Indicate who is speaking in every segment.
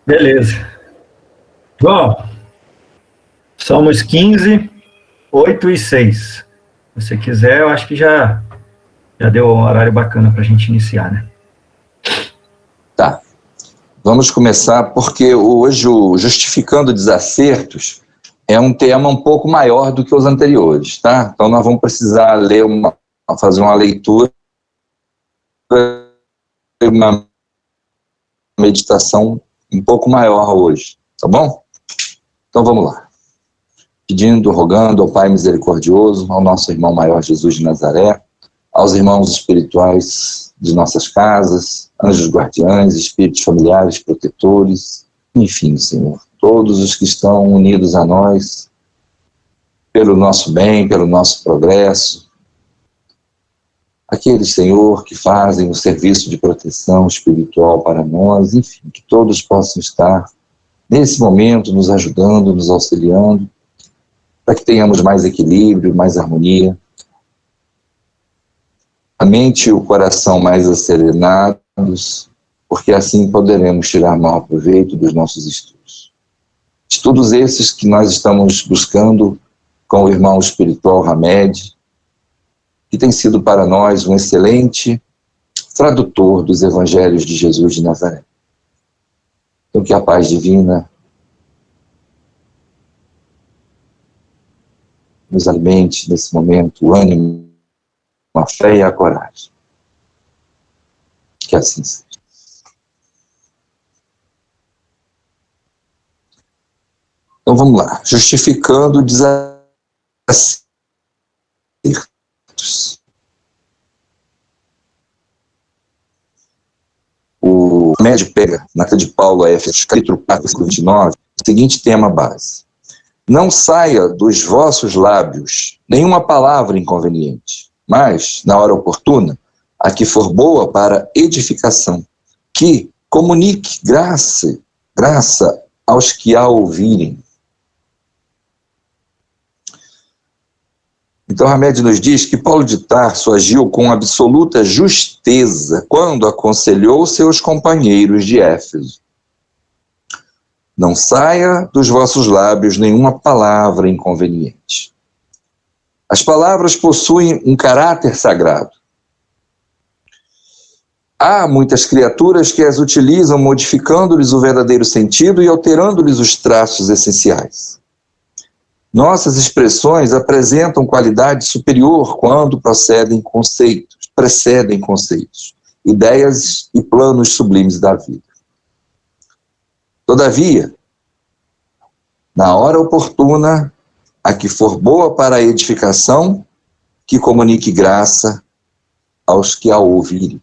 Speaker 1: Beleza. Bom, somos 15, 8 e 6. Se você quiser, eu acho que já deu um horário bacana para a gente iniciar, né?
Speaker 2: Tá. Vamos começar porque hoje o Justificando Desacertos é um tema um pouco maior do que os anteriores, tá? Então nós vamos precisar fazer uma leitura e uma meditação um pouco maior hoje, tá bom? Então vamos lá. Pedindo, rogando ao Pai misericordioso, ao nosso irmão maior Jesus de Nazaré, aos irmãos espirituais de nossas casas, anjos guardiães, espíritos familiares, protetores, enfim, Senhor, todos os que estão unidos a nós pelo nosso bem, pelo nosso progresso, aqueles, Senhor, que fazem o serviço de proteção espiritual para nós, enfim, que todos possam estar nesse momento nos ajudando, nos auxiliando, para que tenhamos mais equilíbrio, mais harmonia, a mente e o coração mais acerenados, porque assim poderemos tirar maior proveito dos nossos estudos. Estudos esses que nós estamos buscando com o irmão espiritual Hamed, que tem sido para nós um excelente tradutor dos evangelhos de Jesus de Nazaré. Então que a paz divina nos alimente nesse momento, o ânimo, a fé e a coragem. Que assim seja. Então vamos lá. Justificando desacertos. O Hamed pega na carta de Paulo a Éfeso, capítulo 4, versículo 29, o seguinte tema base: não saia dos vossos lábios nenhuma palavra inconveniente, mas, na hora oportuna, a que for boa para edificação, que comunique graça aos que a ouvirem. Então, Hamed nos diz que Paulo de Tarso agiu com absoluta justeza quando aconselhou seus companheiros de Éfeso. Não saia dos vossos lábios nenhuma palavra inconveniente. As palavras possuem um caráter sagrado. Há muitas criaturas que as utilizam modificando-lhes o verdadeiro sentido e alterando-lhes os traços essenciais. Nossas expressões apresentam qualidade superior quando precedem conceitos, ideias e planos sublimes da vida. Todavia, na hora oportuna, a que for boa para a edificação, que comunique graça aos que a ouvirem.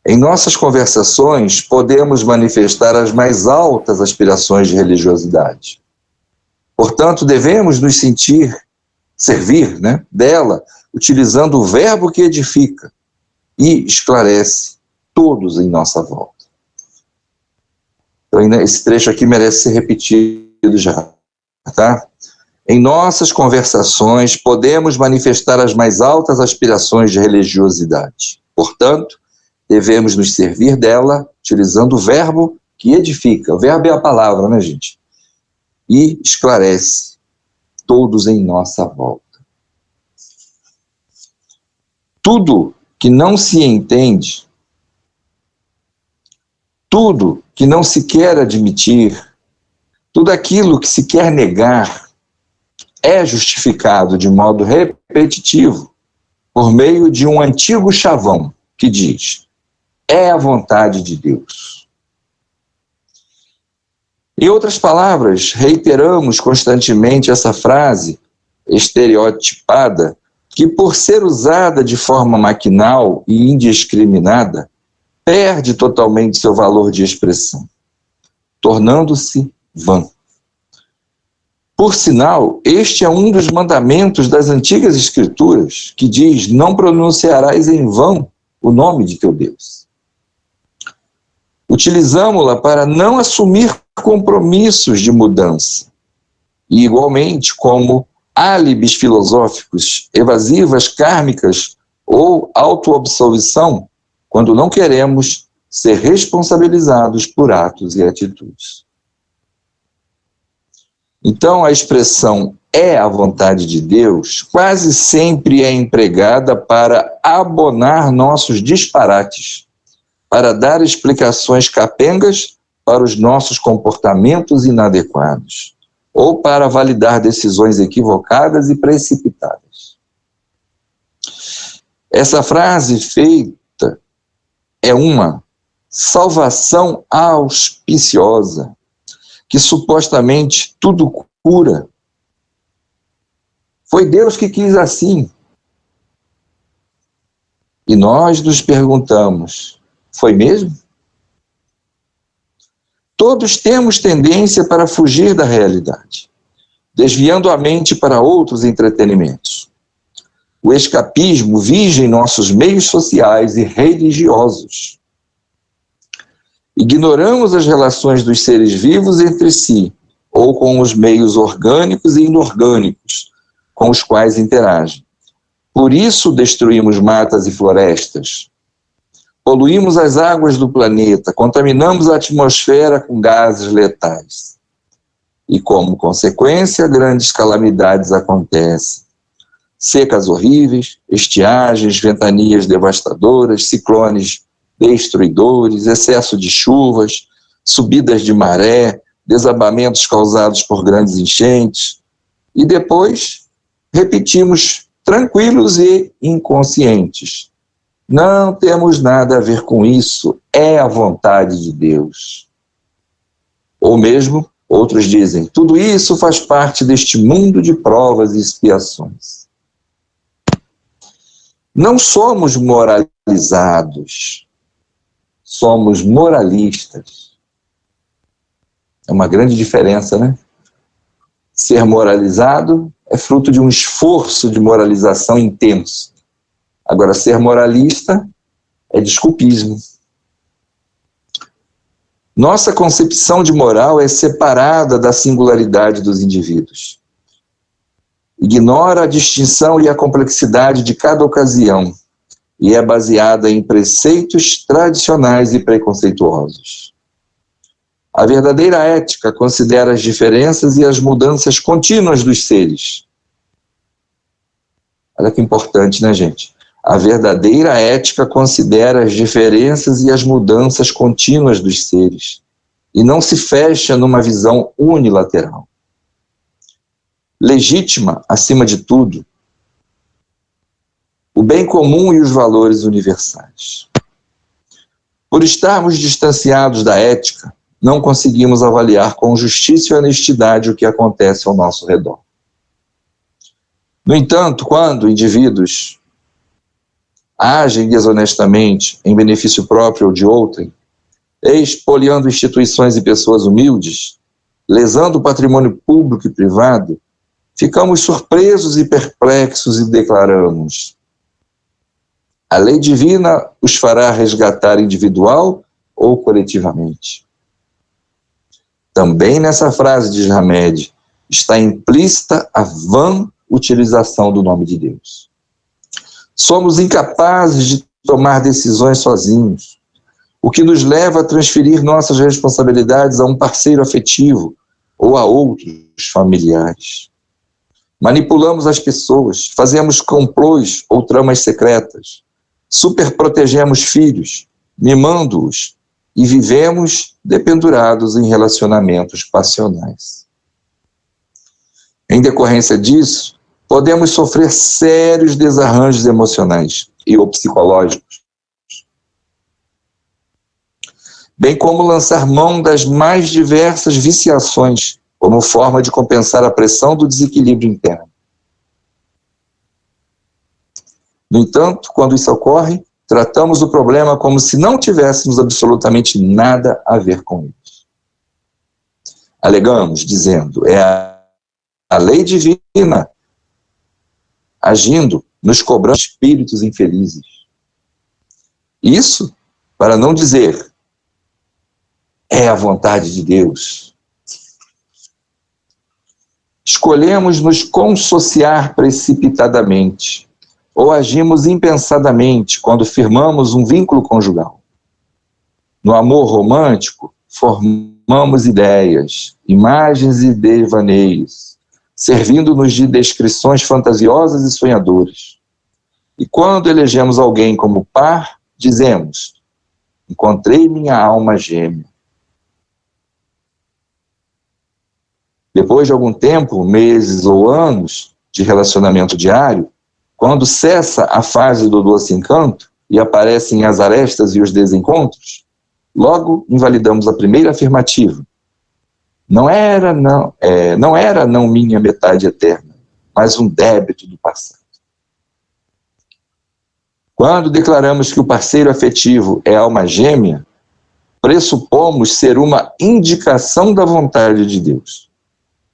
Speaker 2: Em nossas conversações, podemos manifestar as mais altas aspirações de religiosidade. Portanto, devemos nos servir dela, utilizando o verbo que edifica e esclarece todos em nossa volta. Então, esse trecho aqui merece ser repetido já, tá? Em nossas conversações, podemos manifestar as mais altas aspirações de religiosidade. Portanto, devemos nos servir dela, utilizando o verbo que edifica. O verbo é a palavra, né, gente? E esclarece todos em nossa volta. Tudo que não se entende, tudo que não se quer admitir, tudo aquilo que se quer negar, é justificado de modo repetitivo por meio de um antigo chavão que diz: é a vontade de Deus. Em outras palavras, reiteramos constantemente essa frase estereotipada que, por ser usada de forma maquinal e indiscriminada, perde totalmente seu valor de expressão, tornando-se vã. Por sinal, este é um dos mandamentos das antigas escrituras, que diz: não pronunciarás em vão o nome de teu Deus. Utilizamo-la para não assumir compromissos de mudança, e igualmente como álibis filosóficos, evasivas kármicas ou autoabsolvição, quando não queremos ser responsabilizados por atos e atitudes. Então, a expressão é a vontade de Deus quase sempre é empregada para abonar nossos disparates, para dar explicações capengas para os nossos comportamentos inadequados, ou para validar decisões equivocadas e precipitadas. Essa frase feita é uma salvação auspiciosa, que supostamente tudo cura. Foi Deus que quis assim. E nós nos perguntamos, foi mesmo? Todos temos tendência para fugir da realidade, desviando a mente para outros entretenimentos. O escapismo vige em nossos meios sociais e religiosos. Ignoramos as relações dos seres vivos entre si, ou com os meios orgânicos e inorgânicos com os quais interagem. Por isso destruímos matas e florestas, poluímos as águas do planeta, contaminamos a atmosfera com gases letais. E, como consequência, grandes calamidades acontecem. Secas horríveis, estiagens, ventanias devastadoras, ciclones destruidores, excesso de chuvas, subidas de maré, desabamentos causados por grandes enchentes. E depois, repetimos tranquilos e inconscientes. Não temos nada a ver com isso, é a vontade de Deus. Ou mesmo, outros dizem, tudo isso faz parte deste mundo de provas e expiações. Não somos moralizados, somos moralistas. É uma grande diferença, né? Ser moralizado é fruto de um esforço de moralização intenso. Agora, ser moralista é desculpismo. Nossa concepção de moral é separada da singularidade dos indivíduos. Ignora a distinção e a complexidade de cada ocasião e é baseada em preceitos tradicionais e preconceituosos. A verdadeira ética considera as diferenças e as mudanças contínuas dos seres. Olha que importante, né, gente? A verdadeira ética considera as diferenças e as mudanças contínuas dos seres e não se fecha numa visão unilateral. Legítima, acima de tudo, o bem comum e os valores universais. Por estarmos distanciados da ética, não conseguimos avaliar com justiça e honestidade o que acontece ao nosso redor. No entanto, quando indivíduos agem desonestamente em benefício próprio ou de outrem, expoliando instituições e pessoas humildes, lesando o patrimônio público e privado, ficamos surpresos e perplexos e declaramos: a lei divina os fará resgatar individual ou coletivamente. Também nessa frase de Hamed está implícita a vã utilização do nome de Deus. Somos incapazes de tomar decisões sozinhos, o que nos leva a transferir nossas responsabilidades a um parceiro afetivo ou a outros familiares. Manipulamos as pessoas, fazemos complôs ou tramas secretas, superprotegemos filhos, mimando-os e vivemos dependurados em relacionamentos passionais. Em decorrência disso, podemos sofrer sérios desarranjos emocionais e ou psicológicos, bem como lançar mão das mais diversas viciações, como forma de compensar a pressão do desequilíbrio interno. No entanto, quando isso ocorre, tratamos o problema como se não tivéssemos absolutamente nada a ver com isso. Alegamos, dizendo, é a lei divina agindo, nos cobrando espíritos infelizes. Isso, para não dizer, é a vontade de Deus. Escolhemos nos consociar precipitadamente, ou agimos impensadamente quando firmamos um vínculo conjugal. No amor romântico, formamos ideias, imagens e devaneios, servindo-nos de descrições fantasiosas e sonhadoras. E quando elegemos alguém como par, dizemos: encontrei minha alma gêmea. Depois de algum tempo, meses ou anos de relacionamento diário, quando cessa a fase do doce encanto e aparecem as arestas e os desencontros, logo invalidamos a primeira afirmativa. Não era não minha metade eterna, mas um débito do passado. Quando declaramos que o parceiro afetivo é alma gêmea, pressupomos ser uma indicação da vontade de Deus.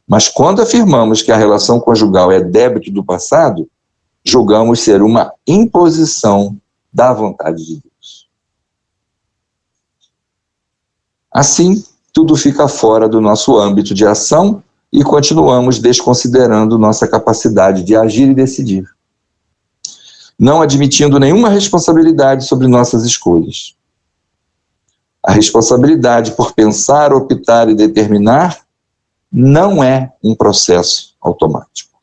Speaker 2: Mas quando afirmamos que a relação conjugal é débito do passado, julgamos ser uma imposição da vontade de Deus. Assim, tudo fica fora do nosso âmbito de ação e continuamos desconsiderando nossa capacidade de agir e decidir, não admitindo nenhuma responsabilidade sobre nossas escolhas. A responsabilidade por pensar, optar e determinar não é um processo automático.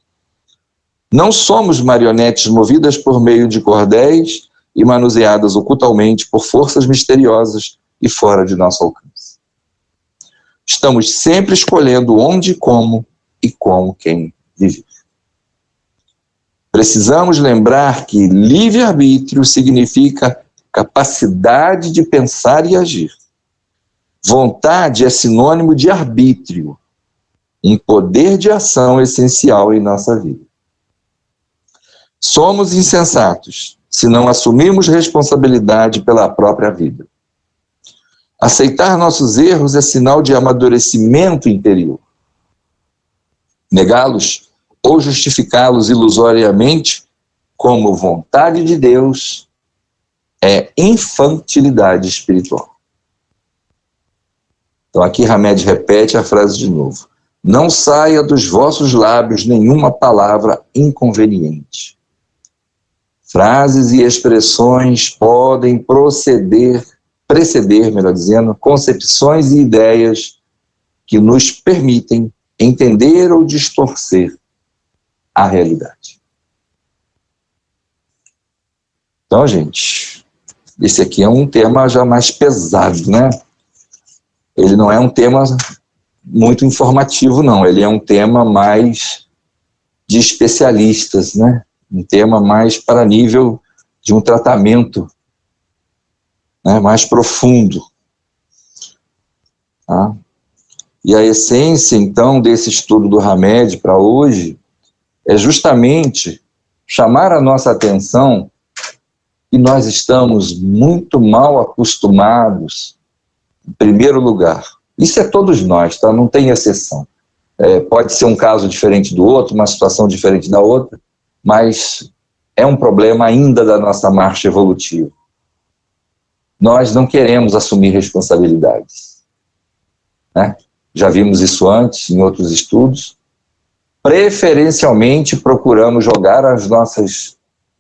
Speaker 2: Não somos marionetes movidas por meio de cordéis e manuseadas ocultamente por forças misteriosas e fora de nosso alcance. Estamos sempre escolhendo onde, como e com quem viver. Precisamos lembrar que livre-arbítrio significa capacidade de pensar e agir. Vontade é sinônimo de arbítrio, um poder de ação essencial em nossa vida. Somos insensatos se não assumirmos responsabilidade pela própria vida. Aceitar nossos erros é sinal de amadurecimento interior. Negá-los ou justificá-los ilusoriamente como vontade de Deus é infantilidade espiritual. Então aqui Hamed repete a frase de novo. Não saia dos vossos lábios nenhuma palavra inconveniente. Frases e expressões podem preceder, melhor dizendo, concepções e ideias que nos permitem entender ou distorcer a realidade. Então, gente, esse aqui é um tema já mais pesado, né? Ele não é um tema muito informativo, não. Ele é um tema mais de especialistas, né? Um tema mais para nível de um tratamento, né, mais profundo. Tá? E a essência, então, desse estudo do Hamed para hoje é justamente chamar a nossa atenção que nós estamos muito mal acostumados, em primeiro lugar. Isso é todos nós, tá? Não tem exceção. Pode ser um caso diferente do outro, uma situação diferente da outra, mas é um problema ainda da nossa marcha evolutiva. Nós não queremos assumir responsabilidades, né? Já vimos isso antes em outros estudos. Preferencialmente procuramos jogar as nossas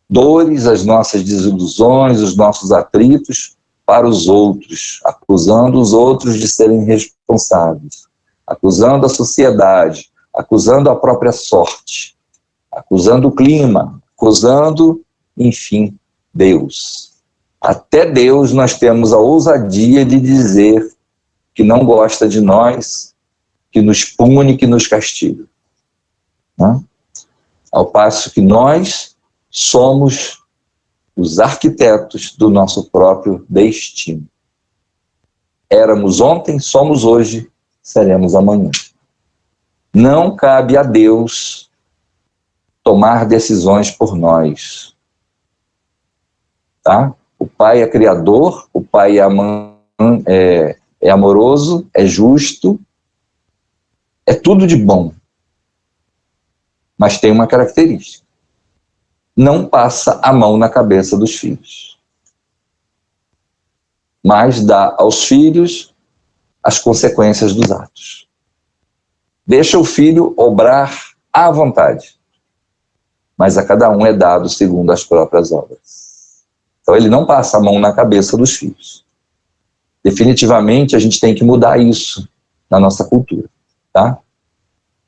Speaker 2: dores, as nossas desilusões, os nossos atritos para os outros, acusando os outros de serem responsáveis, acusando a sociedade, acusando a própria sorte, acusando o clima, acusando, enfim, Deus. Até Deus nós temos a ousadia de dizer que não gosta de nós, que nos pune, que nos castiga. Né? Ao passo que nós somos os arquitetos do nosso próprio destino. Éramos ontem, somos hoje, seremos amanhã. Não cabe a Deus tomar decisões por nós. Tá? O Pai é criador, o Pai é amoroso, é justo, é tudo de bom. Mas tem uma característica. Não passa a mão na cabeça dos filhos. Mas dá aos filhos as consequências dos atos. Deixa o filho obrar à vontade. Mas a cada um é dado segundo as próprias obras. Então ele não passa a mão na cabeça dos filhos. Definitivamente a gente tem que mudar isso na nossa cultura, tá?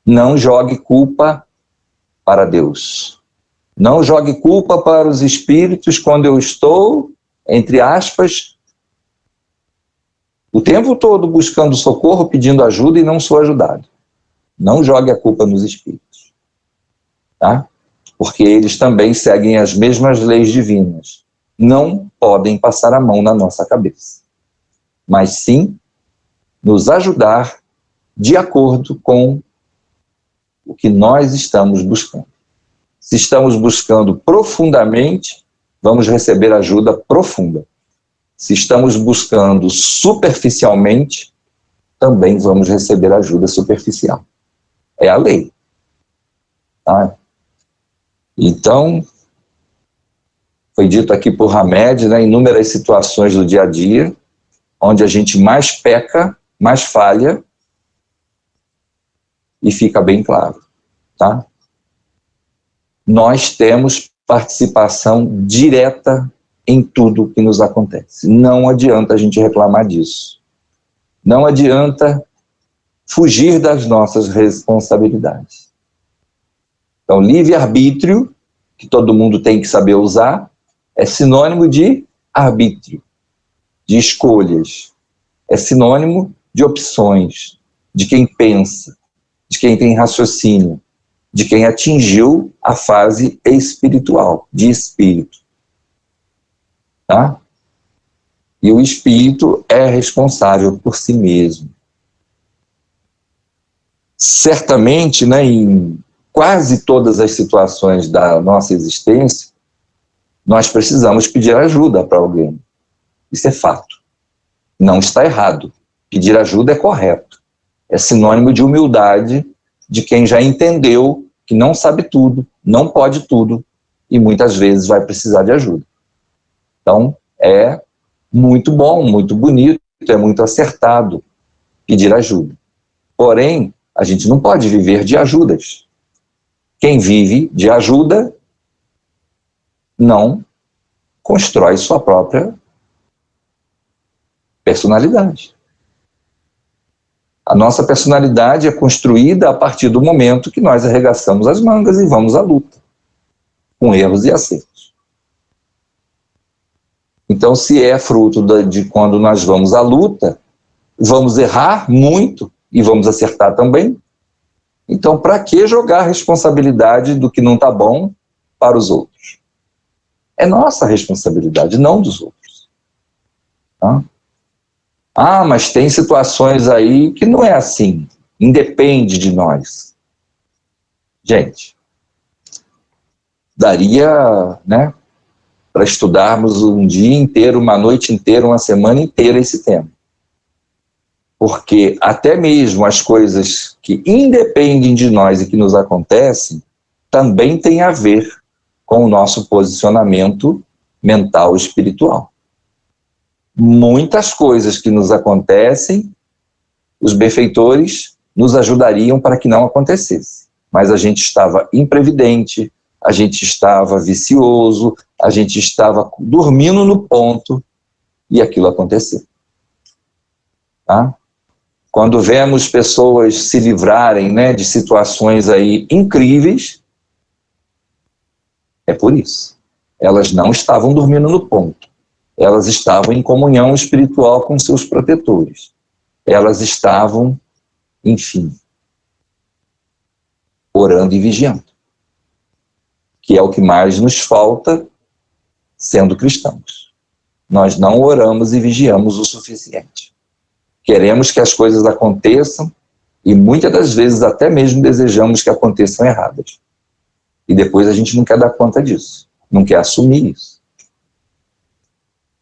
Speaker 2: Não jogue culpa para Deus. Não jogue culpa para os espíritos quando eu estou, entre aspas, o tempo todo buscando socorro, pedindo ajuda e não sou ajudado. Não jogue a culpa nos espíritos, tá? Porque eles também seguem as mesmas leis divinas. Não podem passar a mão na nossa cabeça, mas sim nos ajudar de acordo com o que nós estamos buscando. Se estamos buscando profundamente, vamos receber ajuda profunda. Se estamos buscando superficialmente, também vamos receber ajuda superficial. É a lei. Tá? Então, foi dito aqui por Hamed, né, inúmeras situações do dia a dia, onde a gente mais peca, mais falha, e fica bem claro, tá? Nós temos participação direta em tudo que nos acontece. Não adianta a gente reclamar disso. Não adianta fugir das nossas responsabilidades. Então, livre-arbítrio, que todo mundo tem que saber usar, é sinônimo de arbítrio, de escolhas. É sinônimo de opções, de quem pensa, de quem tem raciocínio, de quem atingiu a fase espiritual, de espírito. Tá? E o espírito é responsável por si mesmo. Certamente, né, em quase todas as situações da nossa existência, nós precisamos pedir ajuda para alguém. Isso é fato. Não está errado. Pedir ajuda é correto. É sinônimo de humildade de quem já entendeu que não sabe tudo, não pode tudo e muitas vezes vai precisar de ajuda. Então, é muito bom, muito bonito, é muito acertado pedir ajuda. Porém, a gente não pode viver de ajudas. Quem vive de ajuda não constrói sua própria personalidade. A nossa personalidade é construída a partir do momento que nós arregaçamos as mangas e vamos à luta, com erros e acertos. Então, se é fruto de quando nós vamos à luta, vamos errar muito e vamos acertar também. Então, para que jogar a responsabilidade do que não está bom para os outros? É nossa responsabilidade, não dos outros. Tá? Ah, mas tem situações aí que não é assim, independe de nós. Gente, daria, né, para estudarmos um dia inteiro, uma noite inteira, uma semana inteira esse tema. Porque até mesmo as coisas que independem de nós e que nos acontecem, também tem a ver com o nosso posicionamento mental e espiritual. Muitas coisas que nos acontecem, os benfeitores nos ajudariam para que não acontecesse. Mas a gente estava imprevidente, a gente estava vicioso, a gente estava dormindo no ponto e aquilo aconteceu. Tá? Quando vemos pessoas se livrarem, né, de situações aí incríveis, é por isso. Elas não estavam dormindo no ponto. Elas estavam em comunhão espiritual com seus protetores. Elas estavam, enfim, orando e vigiando. Que é o que mais nos falta sendo cristãos. Nós não oramos e vigiamos o suficiente. Queremos que as coisas aconteçam e muitas das vezes até mesmo desejamos que aconteçam erradas. E depois a gente não quer dar conta disso, não quer assumir isso.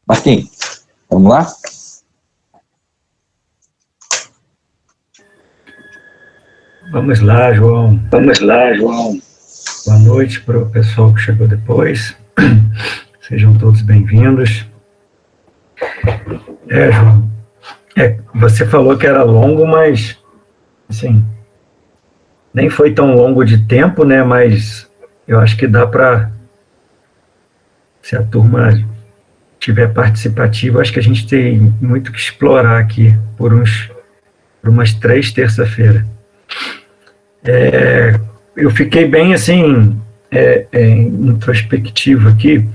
Speaker 2: Marquinhos, vamos lá?
Speaker 1: Vamos lá, João.
Speaker 3: Vamos lá, João.
Speaker 1: Boa noite para o pessoal que chegou depois. Sejam todos bem-vindos. João, você falou que era longo, mas, assim, nem foi tão longo de tempo, né? Mas eu acho que dá para, se a turma tiver participativo, acho que a gente tem muito que explorar aqui por umas 3 terça-feiras. Eu fiquei bem assim, introspectivo aqui,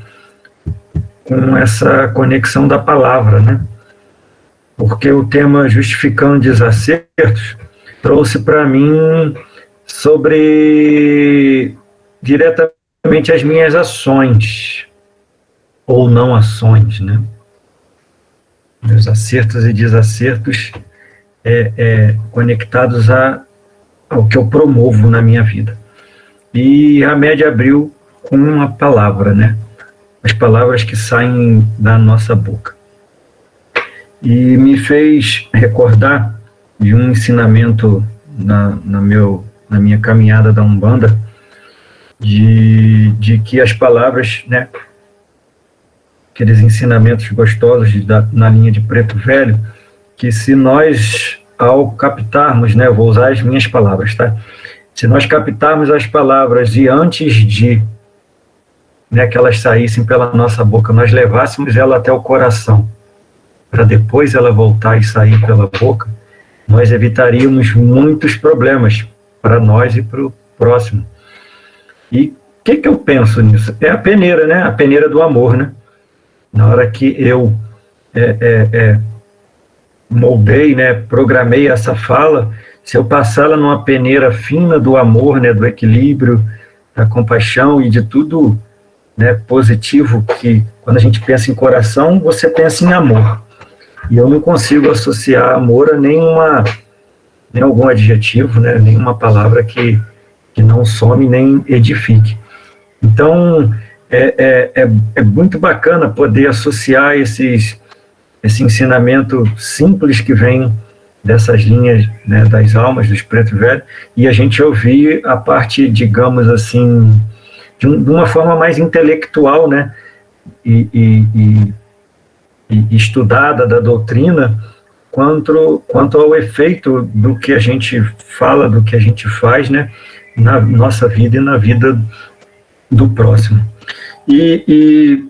Speaker 1: com essa conexão da palavra, né? Porque o tema Justificando Desacertos trouxe para mim sobre diretamente as minhas ações, ou não ações, né? Meus acertos e desacertos conectados ao que eu promovo na minha vida. E a média abriu com uma palavra, né? As palavras que saem da nossa boca. E me fez recordar de um ensinamento na minha caminhada da Umbanda, de que as palavras, né, aqueles ensinamentos gostosos na linha de Preto Velho, que se nós, ao captarmos, né, eu vou usar as minhas palavras, tá? Se nós captarmos as palavras e antes de, né, que elas saíssem pela nossa boca, nós levássemos ela até o coração, para depois ela voltar e sair pela boca, nós evitaríamos muitos problemas para nós e para o próximo. E o que eu penso nisso? É a peneira, né? A peneira do amor, né? Na hora que eu moldei, né, programei essa fala, se eu passá-la numa peneira fina do amor, né, do equilíbrio, da compaixão e de tudo, né, positivo, que quando a gente pensa em coração, você pensa em amor. E eu não consigo associar amor a nem algum adjetivo, né, nenhuma palavra que não some nem edifique. Então, é muito bacana poder associar esse ensinamento simples que vem dessas linhas, né, das almas, dos Preto Velho, e a gente ouvir a parte, digamos assim, de uma forma mais intelectual, né, e estudada da doutrina, quanto ao efeito do que a gente fala, do que a gente faz, né, na nossa vida e na vida do próximo. E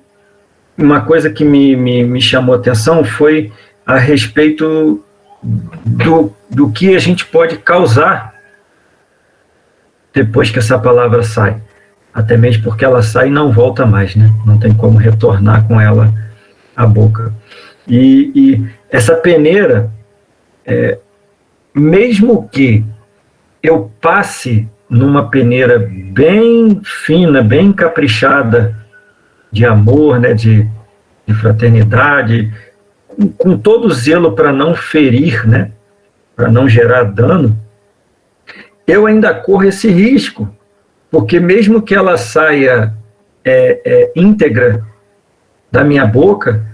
Speaker 1: uma coisa que me chamou a atenção foi a respeito do que a gente pode causar depois que essa palavra sai. Até mesmo porque ela sai e não volta mais, né? Não tem como retornar com ela à boca. E essa peneira, mesmo que eu passe numa peneira bem fina, bem caprichada, de amor, né, de fraternidade, com todo zelo para não ferir, né, para não gerar dano, eu ainda corro esse risco, porque mesmo que ela saia íntegra da minha boca,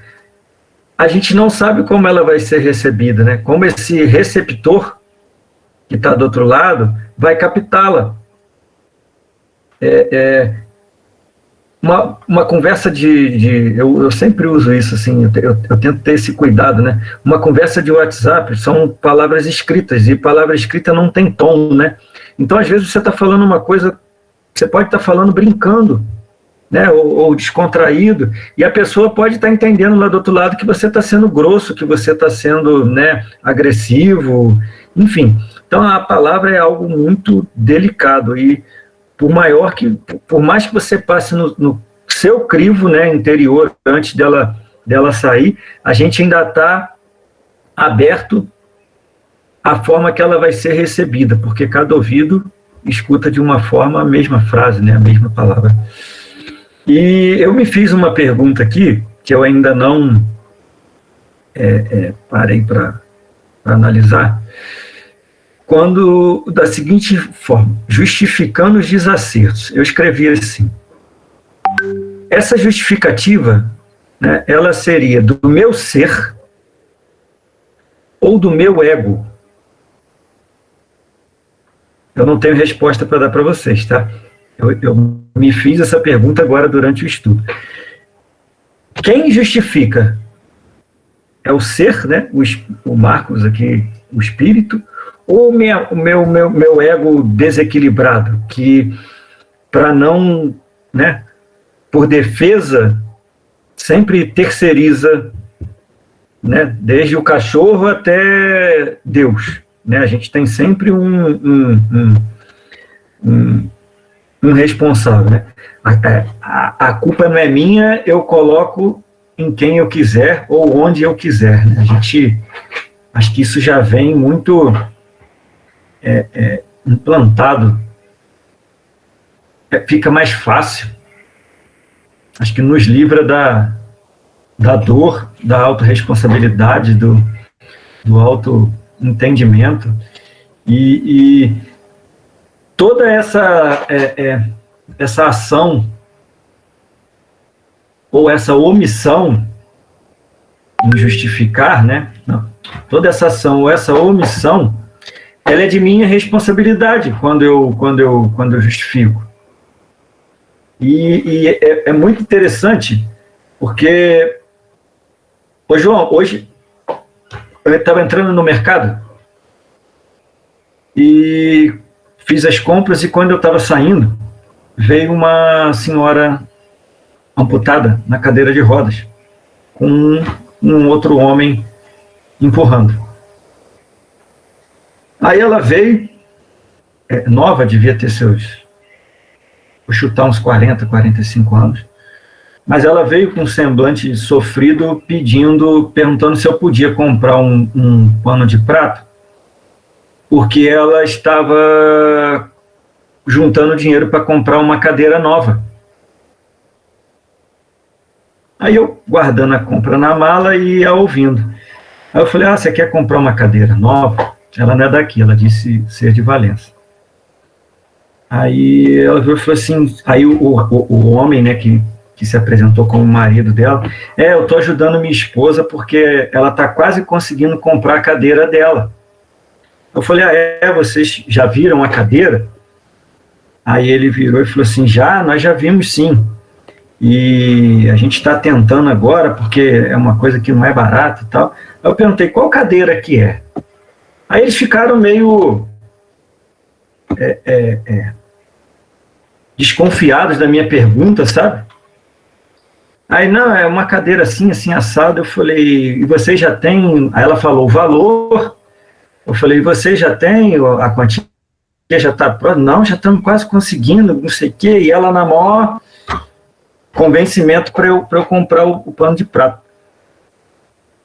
Speaker 1: a gente não sabe como ela vai ser recebida, né? Como esse receptor que está do outro lado vai captá-la. Uma conversa eu sempre uso isso, assim, eu tento ter esse cuidado, né? Uma conversa de WhatsApp são palavras escritas, e palavra escrita não tem tom, né? Então, às vezes, você está falando uma coisa, você pode estar falando brincando, né? Ou descontraído, e a pessoa pode estar entendendo lá do outro lado que você está sendo grosso, que você está sendo, né, agressivo, enfim. Então, a palavra é algo muito delicado, e por mais que você passe no seu crivo, né, interior, antes dela sair, a gente ainda está aberto à forma que ela vai ser recebida, porque cada ouvido escuta de uma forma a mesma frase, né, a mesma palavra. E eu me fiz uma pergunta aqui, que eu ainda não parei para analisar, da seguinte forma: justificando os desacertos. Eu escrevi assim: essa justificativa, né, ela seria do meu ser ou do meu ego? Eu não tenho resposta para dar para vocês, tá? Eu me fiz essa pergunta agora durante o estudo. Quem justifica? É o ser, né? O Marcos aqui, o espírito, ou o meu ego desequilibrado, que para não, né, por defesa, sempre terceiriza, né, desde o cachorro até Deus, né, a gente tem sempre um responsável, né, a culpa não é minha, eu coloco em quem eu quiser ou onde eu quiser, né, acho que isso já vem muito implantado, fica mais fácil, acho que nos livra da dor, da autorresponsabilidade, do autoentendimento, e toda essa ação ou essa omissão em justificar, né? Não, toda essa ação ou essa omissão, ela é de minha responsabilidade quando eu justifico. E é muito interessante, porque, ô João, hoje eu estava entrando no mercado e fiz as compras, e quando eu estava saindo, veio uma senhora amputada na cadeira de rodas, com um outro homem empurrando. Aí ela veio, nova, devia ter vou chutar uns 40, 45 anos, mas ela veio com um semblante sofrido, perguntando se eu podia comprar um pano de prato, porque ela estava juntando dinheiro para comprar uma cadeira nova. Aí eu, guardando a compra na mala e ia ouvindo. Aí eu falei, você quer comprar uma cadeira nova? Ela não é daqui, ela disse ser de Valença. Aí ela falou assim, aí o homem, né, que se apresentou como marido dela, eu estou ajudando minha esposa porque ela está quase conseguindo comprar a cadeira dela. Eu falei, vocês já viram a cadeira? Aí ele virou e falou assim, nós já vimos sim. E a gente está tentando agora, porque é uma coisa que não é barata e tal. Aí eu perguntei, qual cadeira que é? Aí eles ficaram meio desconfiados da minha pergunta, sabe? Aí, não, é uma cadeira assim, assim, assada. Eu falei, e você já tem... Aí ela falou o valor. Eu falei, você já tem a quantia? Já está pronto? Não, já estamos quase conseguindo, não sei o quê. E ela na maior convencimento para eu comprar o pano de prato.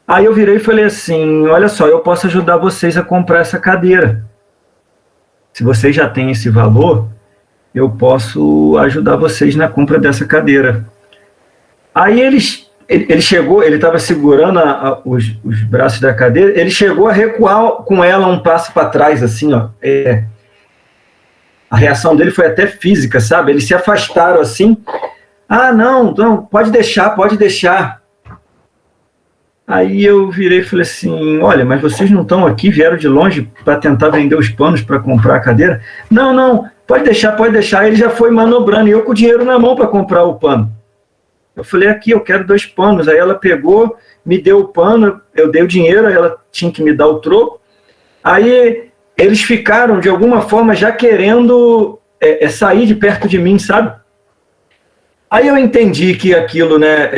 Speaker 1: Aí eu virei e falei assim, olha só, eu posso ajudar vocês a comprar essa cadeira. Se vocês já têm esse valor, eu posso ajudar vocês na compra dessa cadeira. Aí ele chegou, ele estava segurando os braços da cadeira, ele chegou a recuar com ela um passo para trás, assim, ó. A reação dele foi até física, sabe? Eles se afastaram assim. Não, pode deixar. Aí eu virei e falei assim, olha, mas vocês não estão aqui, vieram de longe para tentar vender os panos para comprar a cadeira? Não, pode deixar. Ele já foi manobrando, e eu com o dinheiro na mão para comprar o pano. Eu falei, aqui, eu quero 2 panos. Aí ela pegou, me deu o pano, eu dei o dinheiro, aí ela tinha que me dar o troco. Aí eles ficaram, de alguma forma, já querendo sair de perto de mim, sabe? Aí eu entendi que aquilo, né,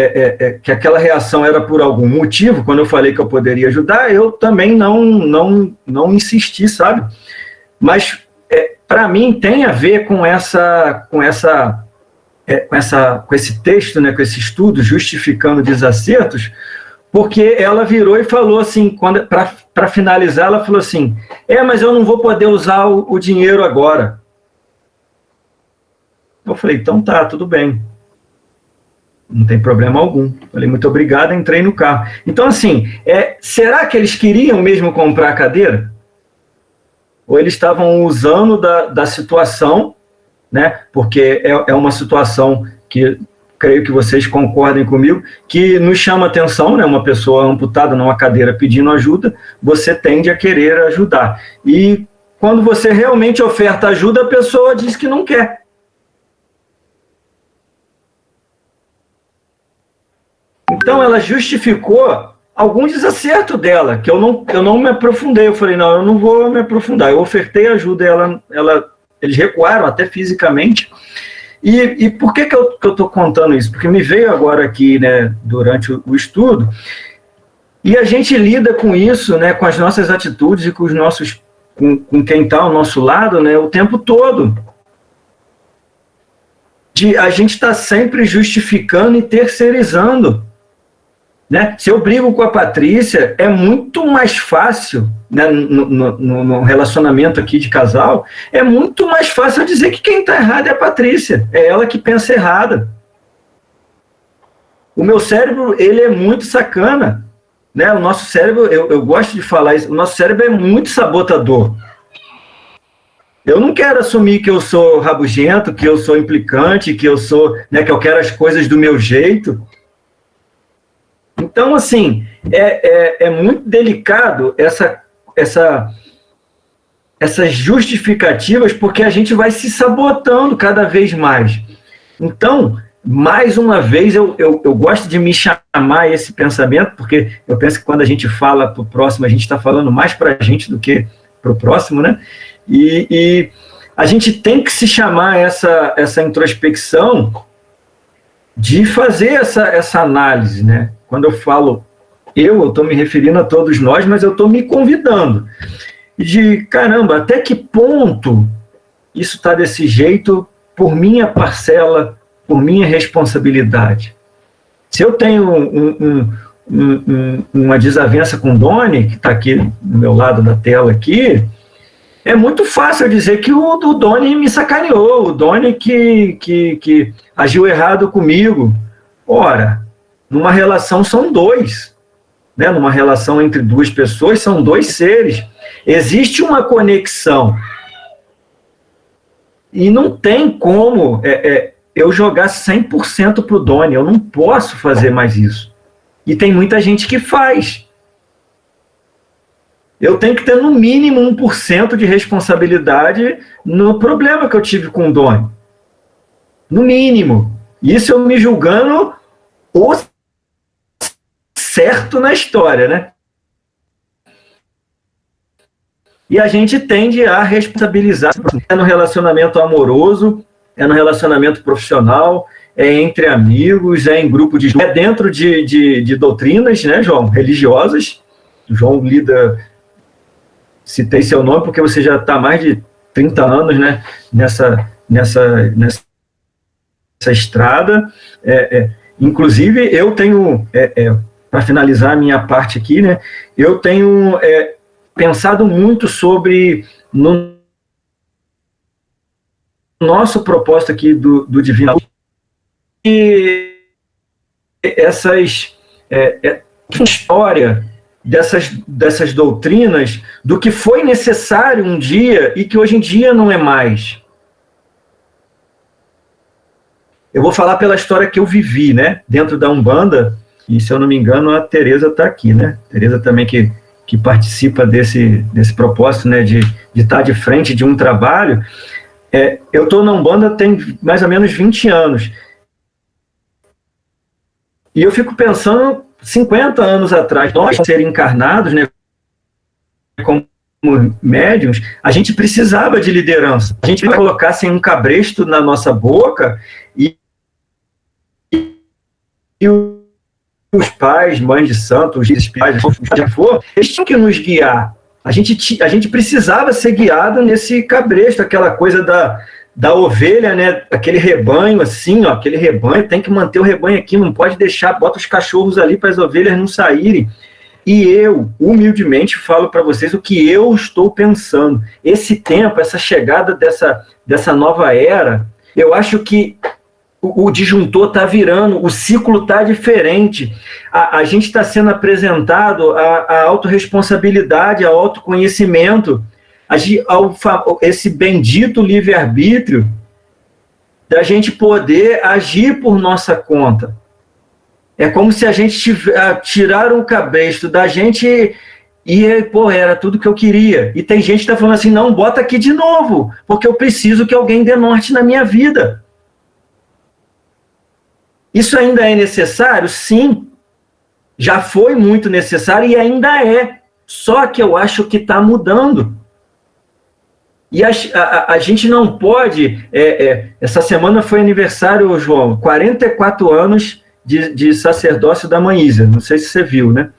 Speaker 1: que aquela reação era por algum motivo. Quando eu falei que eu poderia ajudar, eu também não insisti, sabe? Mas, para mim, tem a ver com esse texto, né, com esse estudo justificando desacertos, porque ela virou e falou assim, para finalizar, ela falou assim, mas eu não vou poder usar o dinheiro agora. Eu falei, então tá, tudo bem. Não tem problema algum. Falei, muito obrigado, entrei no carro. Então, assim, será que eles queriam mesmo comprar a cadeira? Ou eles estavam usando da situação, né? Porque é uma situação que, creio que vocês concordem comigo, que nos chama atenção, né? Uma pessoa amputada numa cadeira pedindo ajuda, você tende a querer ajudar. E quando você realmente oferta ajuda, a pessoa diz que não quer. Então, ela justificou algum desacerto dela, que eu não me aprofundei. Eu falei, não, eu não vou me aprofundar. Eu ofertei ajuda, eles recuaram até fisicamente, E por que eu estou contando isso? Porque me veio agora aqui, né, durante o estudo, e a gente lida com isso, né, com as nossas atitudes e com os nossos, com quem está ao nosso lado, né, o tempo todo. A gente está sempre justificando e terceirizando. Né? Se eu brigo com a Patrícia, é muito mais fácil, né, no relacionamento aqui de casal, é muito mais fácil eu dizer que quem está errado é a Patrícia, é ela que pensa errada. O meu cérebro, ele é muito sacana. Né? O nosso cérebro, eu gosto de falar isso, o nosso cérebro é muito sabotador. Eu não quero assumir que eu sou rabugento, que eu sou implicante, que eu sou, né, que eu quero as coisas do meu jeito. Então, assim, é muito delicado essas justificativas, porque a gente vai se sabotando cada vez mais. Então, mais uma vez, eu gosto de me chamar esse pensamento, porque eu penso que quando a gente fala para o próximo, a gente está falando mais para a gente do que para o próximo, né? E a gente tem que se chamar essa introspecção de fazer essa análise, né? Quando eu falo eu estou me referindo a todos nós, mas eu estou me convidando. De, caramba, até que ponto isso está desse jeito por minha parcela, por minha responsabilidade? Se eu tenho uma desavença com o Doni, que está aqui no meu lado da tela aqui, é muito fácil eu dizer que o Doni me sacaneou, o Doni que agiu errado comigo. Ora, numa relação são dois, né? Numa relação entre duas pessoas são dois seres. Existe uma conexão. E não tem como eu jogar 100% para o Doni, eu não posso fazer mais isso. E tem muita gente que faz. Eu tenho que ter no mínimo 1% de responsabilidade no problema que eu tive com o Doni. No mínimo. Isso eu me julgando o certo na história, né? E a gente tende a responsabilizar. É no relacionamento amoroso, é no relacionamento profissional, é entre amigos, é em grupo de... É dentro de doutrinas, né, João? Religiosas. O João lida... Citei seu nome porque você já está há mais de 30 anos, né, nessa estrada. Inclusive, eu tenho, para finalizar a minha parte aqui, né, eu tenho pensado muito sobre no nosso propósito aqui do Divino, e essas história dessas doutrinas, do que foi necessário um dia e que hoje em dia não é mais. Eu vou falar pela história que eu vivi, né, dentro da Umbanda, e se eu não me engano a Tereza está aqui, né, Tereza também que participa desse propósito, né, de estar de frente de um trabalho. Eu estou na Umbanda tem mais ou menos 20 anos, e eu fico pensando, 50 anos atrás, nós ser encarnados, né, como médiuns, a gente precisava de liderança. A gente colocasse um cabresto na nossa boca e os pais, mães de santos, os espíritos, já for, eles tinham que nos guiar. A gente precisava ser guiado nesse cabresto, aquela coisa da ovelha, né? Aquele rebanho assim, ó, aquele rebanho, tem que manter o rebanho aqui, não pode deixar, bota os cachorros ali para as ovelhas não saírem. E eu, humildemente, falo para vocês o que eu estou pensando. Esse tempo, essa chegada dessa nova era, eu acho que o disjuntor está virando, o ciclo está diferente. A gente está sendo apresentado à autorresponsabilidade, ao autoconhecimento, esse bendito livre-arbítrio da gente poder agir por nossa conta. É como se a gente tiraram o cabresto da gente e, pô, era tudo que eu queria. E tem gente que está falando assim, não, bota aqui de novo, porque eu preciso que alguém dê norte na minha vida. Isso ainda é necessário? Sim. Já foi muito necessário e ainda é. Só que eu acho que está mudando. E a gente não pode... essa semana foi aniversário, João, 44 anos de sacerdócio da Mãe Isa. Não sei se você viu, né?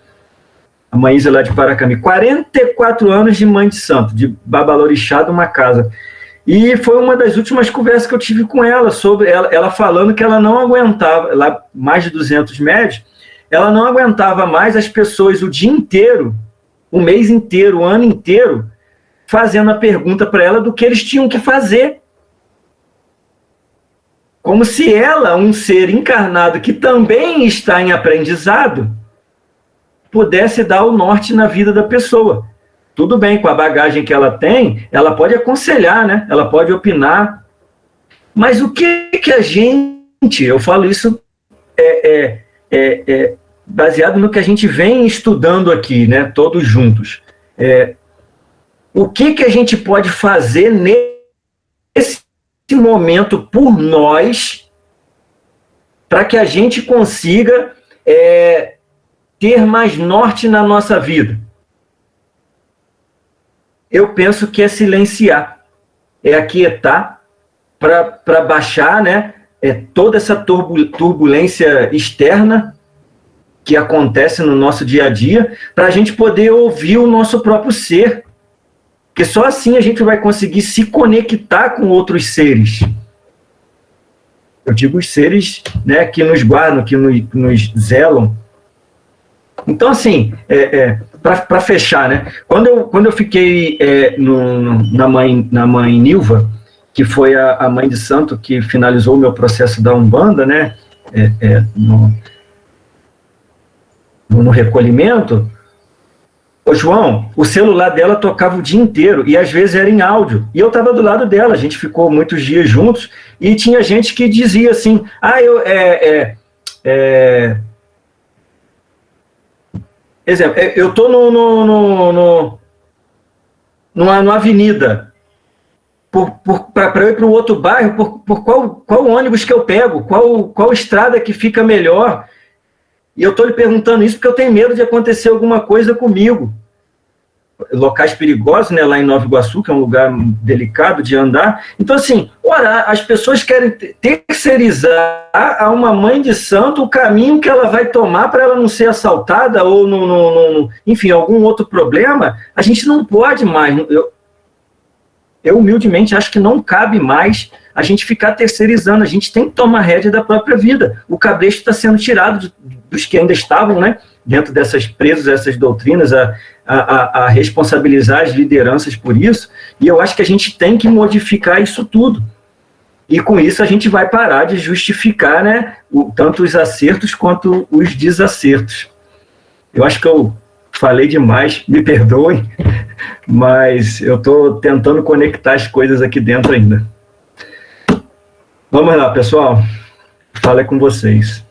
Speaker 1: A Mãe Isa lá de Paracami. 44 anos de mãe de santo, de babalorixá de uma casa. E foi uma das últimas conversas que eu tive com ela, sobre ela falando que ela não aguentava, lá mais de 200 médios, ela não aguentava mais as pessoas o dia inteiro, o mês inteiro, o ano inteiro, fazendo a pergunta para ela do que eles tinham que fazer. Como se ela, um ser encarnado que também está em aprendizado, pudesse dar o norte na vida da pessoa. Tudo bem, com a bagagem que ela tem, ela pode aconselhar, né? Ela pode opinar. Mas o que a gente... Eu falo isso baseado no que a gente vem estudando aqui, né? Todos juntos. O que a gente pode fazer nesse momento por nós para que a gente consiga ter mais norte na nossa vida? Eu penso que é silenciar, é aquietar para baixar, né, toda essa turbulência externa que acontece no nosso dia a dia, para a gente poder ouvir o nosso próprio ser, porque só assim a gente vai conseguir se conectar com outros seres. Eu digo os seres, né, que nos guardam, que nos zelam. Então, assim, para fechar, né? Quando eu fiquei na mãe Nilva, que foi a mãe de santo que finalizou o meu processo da Umbanda, né? No recolhimento, ô João, o celular dela tocava o dia inteiro, e às vezes era em áudio, e eu estava do lado dela, a gente ficou muitos dias juntos, e tinha gente que dizia assim, exemplo, eu estou numa avenida, para eu ir para um outro bairro, por qual ônibus que eu pego, qual estrada que fica melhor, e eu estou lhe perguntando isso porque eu tenho medo de acontecer alguma coisa comigo. Locais perigosos, né, lá em Nova Iguaçu, que é um lugar delicado de andar. Então, assim, as pessoas querem terceirizar a uma mãe de santo o caminho que ela vai tomar para ela não ser assaltada ou, enfim, algum outro problema. A gente não pode mais. Eu humildemente acho que não cabe mais a gente ficar terceirizando. A gente tem que tomar rédea da própria vida. O cabresto está sendo tirado dos que ainda estavam, né, dentro dessas presas, essas doutrinas, a responsabilizar as lideranças por isso, e eu acho que a gente tem que modificar isso tudo. E com isso a gente vai parar de justificar, né, tanto os acertos quanto os desacertos. Eu acho que eu falei demais, me perdoem, mas eu estou tentando conectar as coisas aqui dentro ainda. Vamos lá, pessoal. Fala com vocês.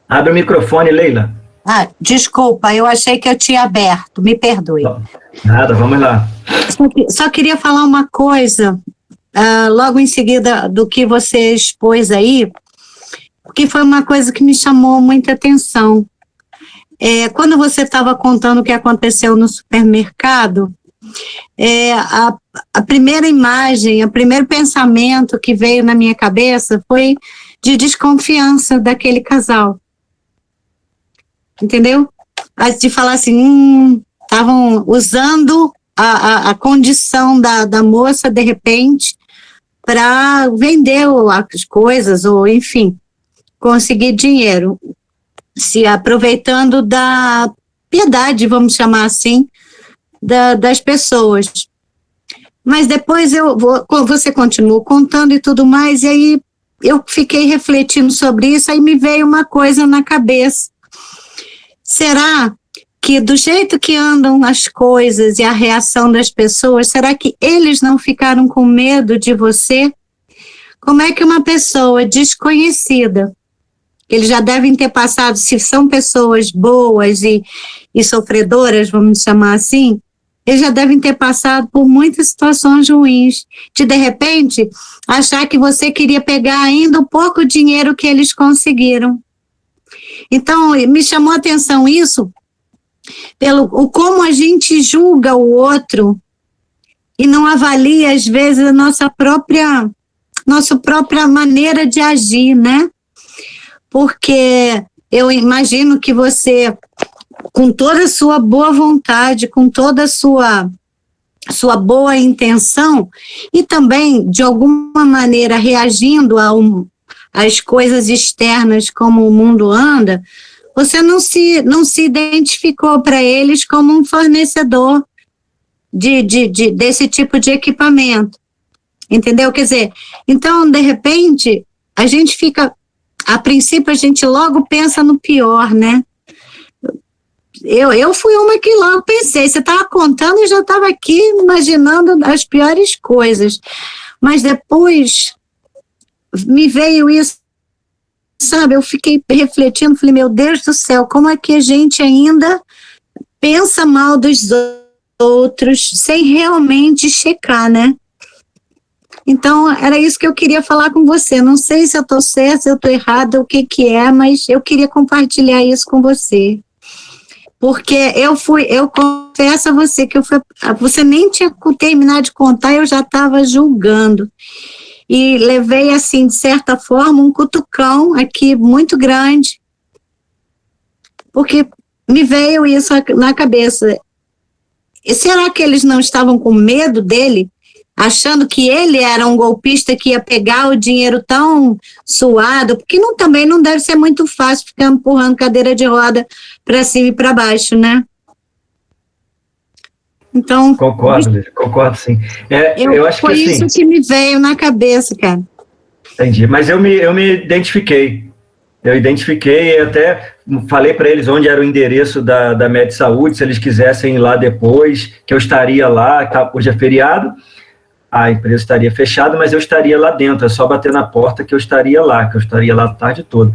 Speaker 1: Abre o microfone, Leila.
Speaker 3: Desculpa, eu achei que eu tinha aberto, me perdoe.
Speaker 1: Nada, vamos lá.
Speaker 3: Só queria falar uma coisa, logo em seguida do que você expôs aí, porque foi uma coisa que me chamou muita atenção. Quando você estava contando o que aconteceu no supermercado, a primeira imagem, o primeiro pensamento que veio na minha cabeça foi de desconfiança daquele casal. Entendeu? De falar assim, estavam usando a condição da moça, de repente, para vender as coisas, ou enfim, conseguir dinheiro, se aproveitando da piedade, vamos chamar assim, das pessoas. Mas depois você continuou contando e tudo mais, e aí eu fiquei refletindo sobre isso, aí me veio uma coisa na cabeça. Será que do jeito que andam as coisas e a reação das pessoas, será que eles não ficaram com medo de você? Como é que uma pessoa desconhecida, que eles já devem ter passado, se são pessoas boas e sofredoras, vamos chamar assim, eles já devem ter passado por muitas situações ruins, de repente achar que você queria pegar ainda o pouco dinheiro que eles conseguiram. Então, me chamou a atenção isso, como a gente julga o outro e não avalia, às vezes, a nossa própria maneira de agir, né? Porque eu imagino que você, com toda a sua boa vontade, com toda a sua boa intenção, e também, de alguma maneira, reagindo às coisas externas, como o mundo anda, você não se identificou para eles como um fornecedor desse tipo de equipamento, entendeu? Quer dizer, então, de repente, a gente fica, a princípio, a gente logo pensa no pior, né? Eu fui uma que logo pensei, você estava contando e já estava aqui imaginando as piores coisas, mas depois me veio isso, sabe, eu fiquei refletindo, falei, meu Deus do céu, como é que a gente ainda pensa mal dos outros sem realmente checar, né? Então, era isso que eu queria falar com você. Não sei se eu estou certa, se eu estou errada, o que é, mas eu queria compartilhar isso com você. Porque eu confesso a você que você nem tinha terminado de contar, eu já estava julgando. E levei, assim, de certa forma, um cutucão aqui muito grande, porque me veio isso na cabeça. E será que eles não estavam com medo dele, achando que ele era um golpista que ia pegar o dinheiro tão suado? Porque também não deve ser muito fácil ficar empurrando cadeira de roda para cima e para baixo, né? Então,
Speaker 1: concordo sim. Eu acho
Speaker 3: foi
Speaker 1: que
Speaker 3: isso
Speaker 1: assim,
Speaker 3: que me veio na cabeça, cara.
Speaker 1: Entendi, mas eu me identifiquei. Eu identifiquei e até falei para eles onde era o endereço da Med Saúde, se eles quisessem ir lá depois, que eu estaria lá, hoje é feriado, a empresa estaria fechada, mas eu estaria lá dentro, é só bater na porta que eu estaria lá a tarde toda.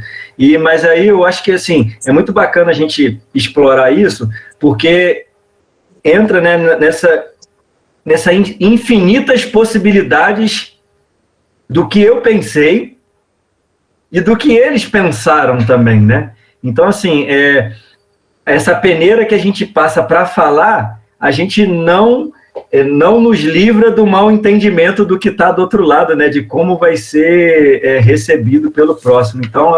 Speaker 1: Mas aí eu acho que assim, é muito bacana a gente explorar isso, porque entra, né, nessa infinitas possibilidades do que eu pensei e do que eles pensaram também, né? Então, assim, essa peneira que a gente passa para falar, a gente não nos livra do mal entendimento do que está do outro lado, né? De como vai ser recebido pelo próximo. Então,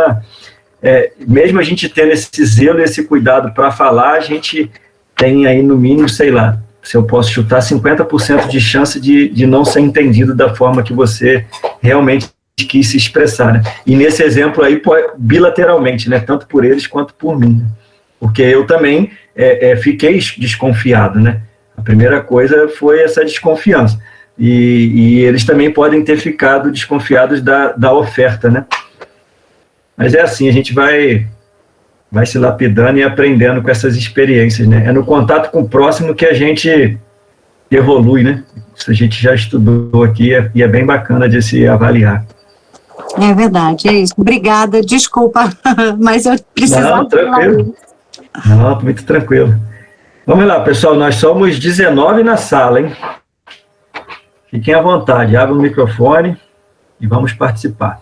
Speaker 1: mesmo a gente tendo esse zelo, esse cuidado para falar, a gente tem aí, no mínimo, sei lá, se eu posso chutar, 50% de chance de não ser entendido da forma que você realmente quis se expressar, né? E nesse exemplo aí, bilateralmente, né? Tanto por eles quanto por mim. Porque eu também fiquei desconfiado, né? A primeira coisa foi essa desconfiança. E eles também podem ter ficado desconfiados da oferta, né? Mas é assim, a gente vai se lapidando e aprendendo com essas experiências, né? É no contato com o próximo que a gente evolui, né? Isso a gente já estudou aqui e é bem bacana de se avaliar.
Speaker 3: É verdade, é isso. Obrigada, desculpa, mas eu precisava...
Speaker 1: Não, tranquilo. Não, muito tranquilo. Vamos lá, pessoal, nós somos 19 na sala, hein? Fiquem à vontade, abram o microfone e vamos participar.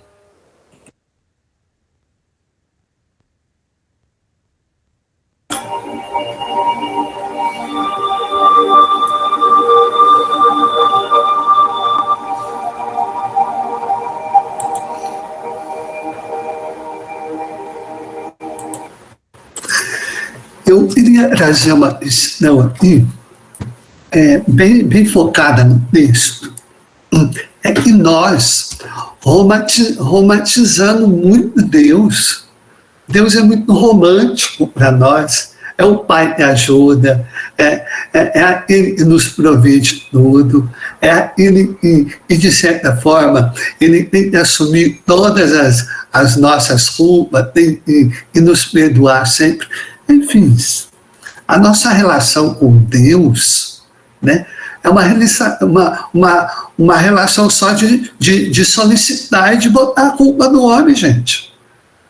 Speaker 4: Eu queria trazer uma questão aqui, bem focada no texto. É que nós, romantizando muito Deus é muito romântico para nós, é o Pai que ajuda, é aquele que nos provê de tudo, é aquele que, de certa forma, ele tem que assumir todas as nossas culpas, tem que nos perdoar sempre. Enfim, a nossa relação com Deus, né, é uma relação só de solicitar e de botar a culpa no homem, gente.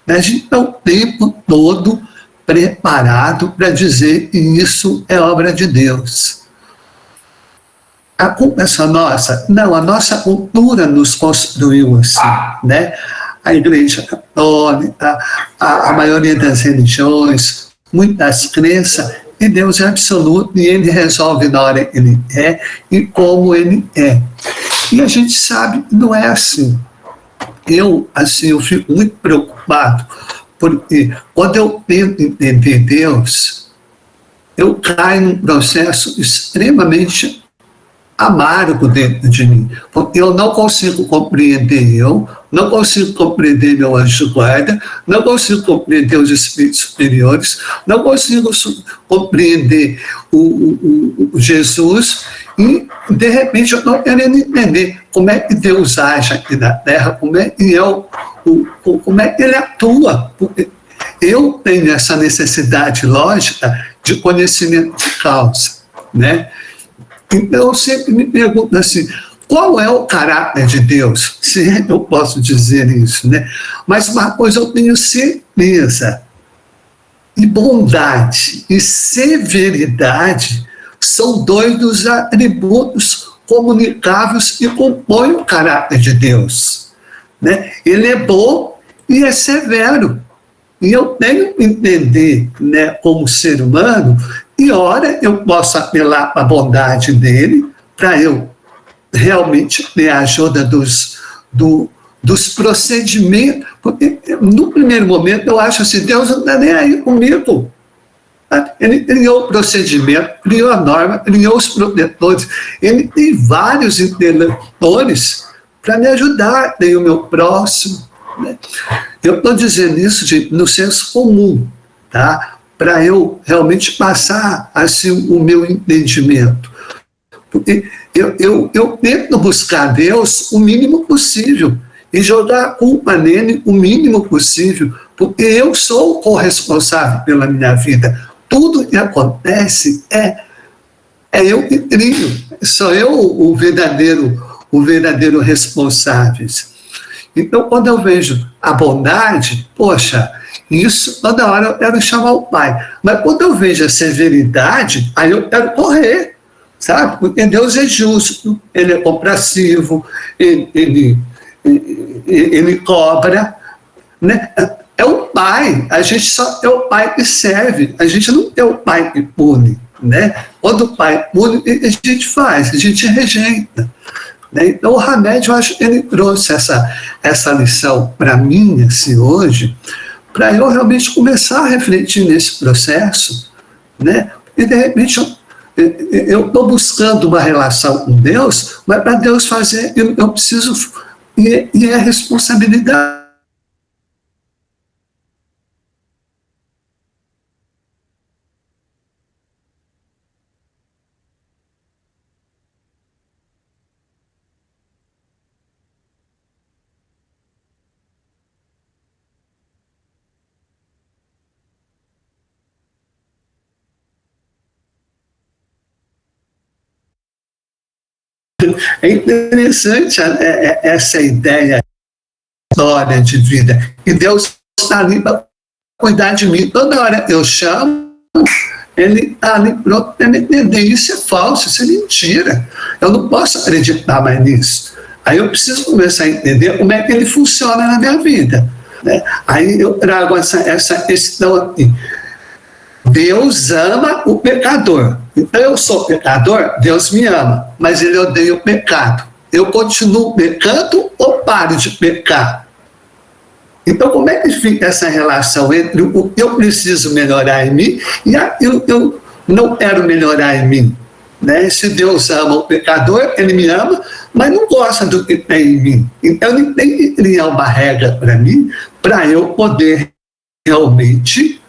Speaker 4: A gente está o tempo todo preparado para dizer que isso é obra de Deus. A culpa é só nossa? Não, a nossa cultura nos construiu assim, né? a Igreja Católica, a maioria das religiões, muitas crenças, e Deus é absoluto e Ele resolve na hora que Ele é e como Ele é. E a gente sabe que não é assim. Eu fico muito preocupado, porque quando eu tento entender Deus, eu caio num processo extremamente amargo dentro de mim, porque eu não consigo compreender não consigo compreender meu anjo guarda, não consigo compreender os espíritos superiores, não consigo compreender o Jesus, e de repente eu estou querendo entender como é que Deus age aqui na Terra, como é que Ele atua, porque eu tenho essa necessidade lógica de conhecimento de causa, né? Então eu sempre me pergunto assim, qual é o caráter de Deus? Se eu posso dizer isso, né? Mas uma coisa eu tenho certeza, e bondade e severidade são dois dos atributos comunicáveis que compõem o caráter de Deus, né? Ele é bom e é severo. E eu tenho que entender, né, como ser humano, e ora eu posso apelar para a bondade dele, para eu realmente ter a ajuda dos procedimentos, porque no primeiro momento eu acho assim, Deus não está nem aí comigo. Ele criou o procedimento, criou a norma, criou os protetores, ele tem vários interlocutores para me ajudar, tem o meu próximo, né? Eu estou dizendo isso no senso comum, tá? Para eu realmente passar assim, o meu entendimento. Porque eu tento buscar Deus o mínimo possível e jogar a culpa nele o mínimo possível, porque eu sou o corresponsável pela minha vida. Tudo que acontece é eu que crio, sou eu o verdadeiro responsável. Então, quando eu vejo a bondade, poxa, isso toda hora eu quero chamar o Pai. Mas quando eu vejo a severidade, aí eu quero correr, sabe? Porque Deus é justo, Ele é compassivo, Ele cobra, né? É o Pai, a gente só é o Pai que serve, a gente não é o Pai que pune, né? Quando o Pai pune, a gente faz, a gente rejeita. Então o Hamed, eu acho que ele trouxe essa lição para mim, assim, hoje, para eu realmente começar a refletir nesse processo, né? E de repente eu estou buscando uma relação com Deus, mas para Deus fazer, eu preciso, e é responsabilidade. É interessante essa ideia, história de vida. E Deus está ali para cuidar de mim. Toda hora eu chamo, Ele está ali pronto para me entender. Isso é falso, isso é mentira. Eu não posso acreditar mais nisso. Aí eu preciso começar a entender como é que Ele funciona na minha vida, né? Aí eu trago essa questão aqui. Deus ama o pecador. Então eu sou pecador, Deus me ama, mas Ele odeia o pecado. Eu continuo pecando ou paro de pecar? Então como é que fica essa relação entre o que eu preciso melhorar em mim e aquilo que eu não quero melhorar em mim, né? Se Deus ama o pecador, Ele me ama, mas não gosta do que tem em mim. Então Ele tem que criar uma regra para mim, para eu poder realmente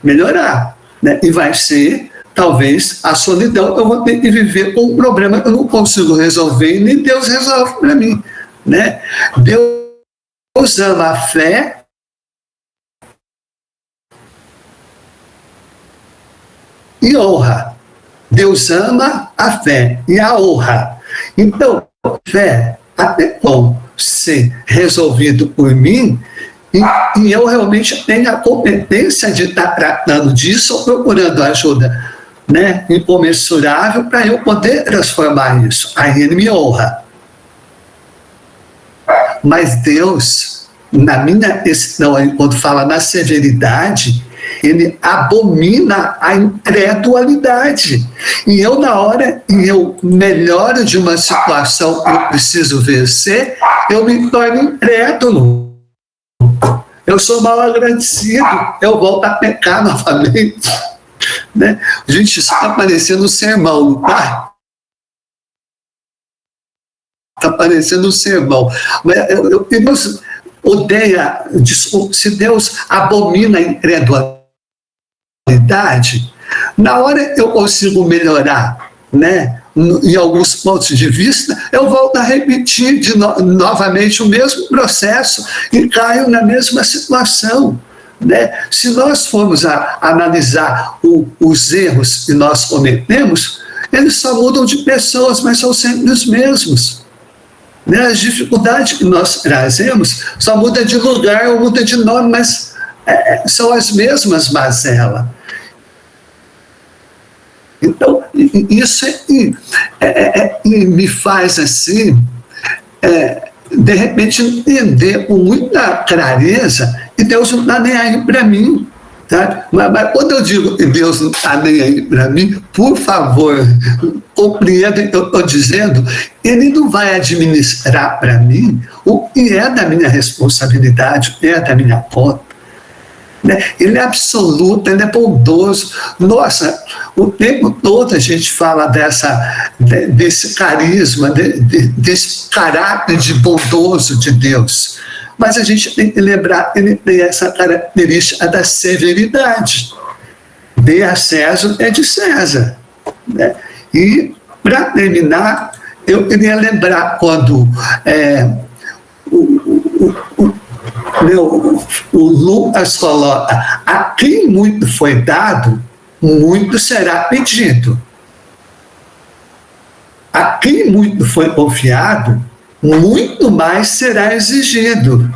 Speaker 4: melhorar, né? E vai ser, talvez, a solidão. Eu vou ter que viver com um problema que eu não consigo resolver e nem Deus resolve para mim, né? Deus ama a fé e honra. Deus ama a fé e a honra. Então, fé até bom ser resolvido por mim, e eu realmente tenho a competência de estar tratando disso ou procurando ajuda, né, incomensurável para eu poder transformar isso. Aí Ele me honra. Mas Deus quando fala na severidade, ele abomina a incredulidade. E eu, na hora em eu melhoro de uma situação que eu preciso vencer, eu me torno incrédulo. Eu sou mal agradecido, eu volto a pecar novamente. Né? Gente, isso está parecendo um sermão, não está? Está parecendo um sermão. Mas Deus odeia, se Deus abomina a incredulidade, na hora eu consigo melhorar, né? Em alguns pontos de vista, eu volto a repetir novamente o mesmo processo e caio na mesma situação. Né? Se nós formos analisar os erros que nós cometemos, eles só mudam de pessoas, mas são sempre os mesmos. Né? As dificuldades que nós trazemos só muda de lugar ou muda de nome, mas são as mesmas mazelas. Então, isso me faz, assim, de repente, entender com muita clareza que Deus não está nem aí para mim. Sabe? Mas quando eu digo que Deus não está nem aí para mim, por favor, compreenda o que eu estou dizendo. Ele não vai administrar para mim o que é da minha responsabilidade, o que é da minha conta. Ele é absoluto, ele é bondoso. Nossa, o tempo todo a gente fala desse carisma, desse caráter de bondoso de Deus. Mas a gente tem que lembrar que ele tem essa característica da severidade. Dê a César é de César. Né? E, para terminar, eu queria lembrar quando o Lucas coloca: a quem muito foi dado, muito será pedido. A quem muito foi confiado, muito mais será exigido.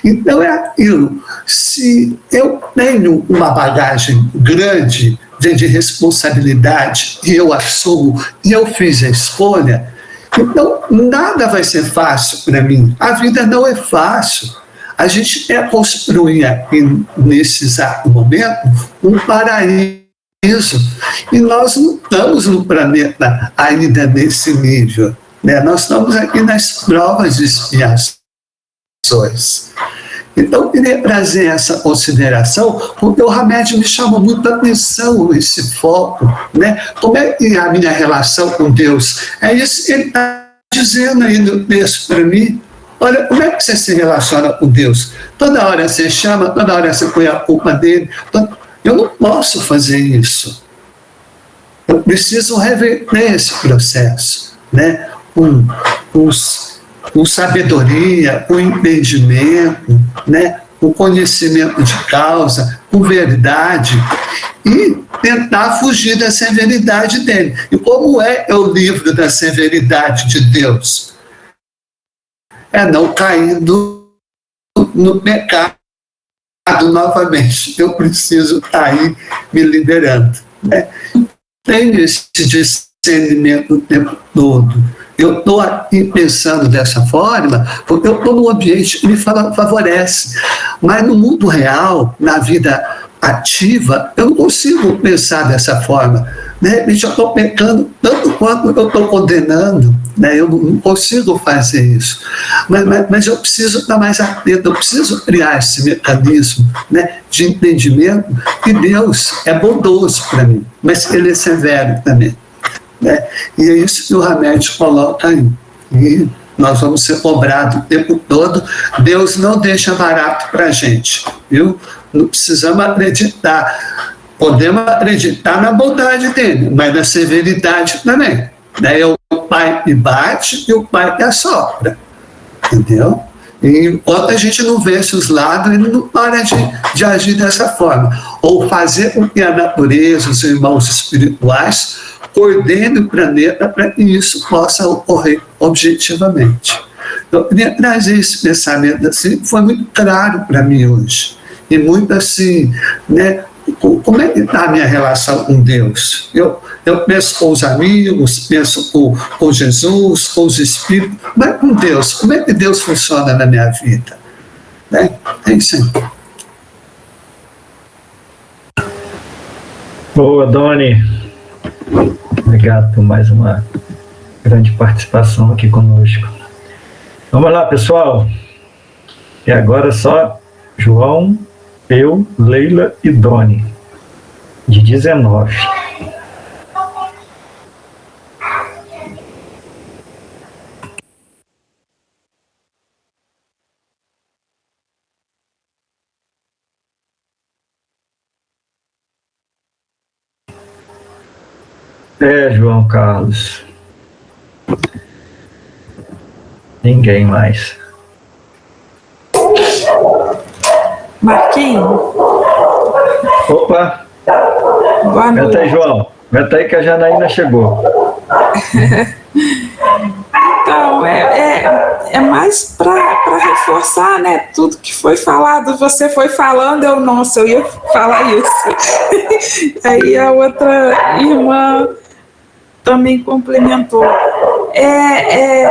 Speaker 4: Então é aquilo. Se eu tenho uma bagagem grande de responsabilidade e eu assumo e eu fiz a escolha, então nada vai ser fácil para mim. A vida não é fácil. A gente quer construir aqui, nesse exato momento, um paraíso. E nós não estamos no planeta ainda nesse nível. Né? Nós estamos aqui nas provas de expiações. Então, eu queria trazer essa consideração, porque o Hamed me chamou muita atenção, esse foco. Né? Como é que é a minha relação com Deus? É isso que ele está dizendo aí no texto para mim. Olha, como é que você se relaciona com Deus? Toda hora você chama, toda hora você põe a culpa dele. Eu não posso fazer isso. Eu preciso reverter esse processo, né? Com sabedoria, com entendimento, né? Com conhecimento de causa, com verdade, e tentar fugir da severidade dele. E como é o livro da severidade de Deus? É não cair no pecado novamente. Eu preciso estar aí me liderando. Né? Tenho esse discernimento o tempo todo. Eu estou aqui pensando dessa forma porque eu estou num ambiente que me favorece. Mas no mundo real, na vida ativa, eu não consigo pensar dessa forma. De repente eu estou pecando tanto quanto eu estou condenando, né? Eu não consigo fazer isso. Mas eu preciso estar mais atento, eu preciso criar esse mecanismo, né, de entendimento que Deus é bondoso para mim, mas que Ele é severo também. Né? E é isso que o Hamed coloca aí. E nós vamos ser cobrados o tempo todo. Deus não deixa barato para a gente, viu? Não precisamos acreditar. Podemos acreditar na bondade dele, mas na severidade também. Daí é o pai que bate e o pai que assopra. Entendeu? E enquanto a gente não vê esses lados, ele não para de agir dessa forma. Ou fazer com que a natureza, os irmãos espirituais, coordenem o planeta para que isso possa ocorrer objetivamente. Então, eu queria trazer esse pensamento assim, foi muito claro para mim hoje. E muito assim, né? Como é que está a minha relação com Deus? Eu penso com os amigos, penso com Jesus, com os espíritos, mas com Deus, como é que Deus funciona na minha vida? Né? É isso aí.
Speaker 1: Boa, Doni. Obrigado por mais uma grande participação aqui conosco. Vamos lá, pessoal. E agora só João, eu, Leila e Doni, de 19. João Carlos. Ninguém mais.
Speaker 5: Marquinhos.
Speaker 1: Opa!
Speaker 5: Boa noite.
Speaker 1: Aguenta aí, João. Aguenta aí que a Janaína chegou.
Speaker 5: Então, é mais para reforçar, né, tudo que foi falado. Você foi falando, nossa, eu ia falar isso. Aí a outra irmã também complementou. É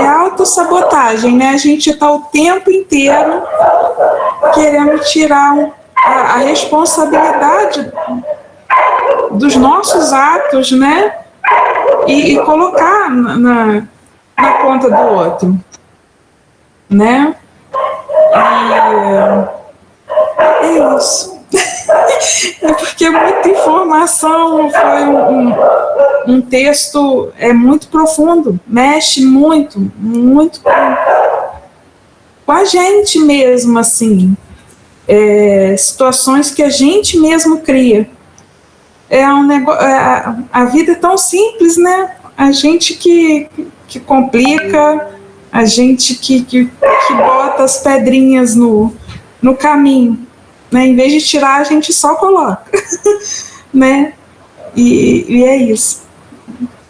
Speaker 5: autossabotagem, né? A gente está o tempo inteiro querendo tirar a responsabilidade dos nossos atos, né? E colocar na conta do outro, né? E é isso. É porque muita informação, foi um texto muito profundo, mexe muito com a gente mesmo, assim. Situações que a gente mesmo cria. A vida é tão simples, né? A gente que complica, a gente que bota as pedrinhas no caminho, né? Em vez de tirar, a gente só coloca, né? E é isso.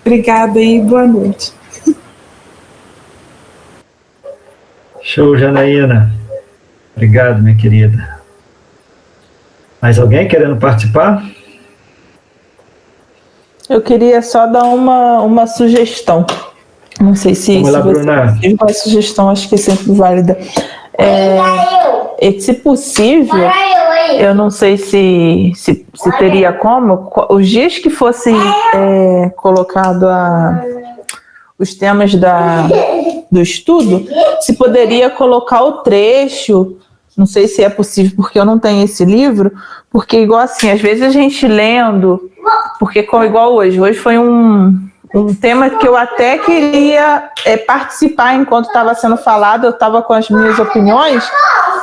Speaker 5: Obrigada e boa noite.
Speaker 1: Show, Janaína. Obrigado, minha querida. Mais alguém querendo participar?
Speaker 6: Eu queria só dar uma sugestão. Não sei se
Speaker 1: Vamos lá, Bruna.
Speaker 6: Uma sugestão, acho que é sempre válida. Se possível, eu não sei se teria como, os dias que fossem colocado os temas do estudo, se poderia colocar o trecho, não sei se é possível, porque eu não tenho esse livro, porque igual assim, às vezes a gente lendo, porque igual hoje foi um tema que eu até queria participar enquanto estava sendo falado, eu estava com as minhas opiniões,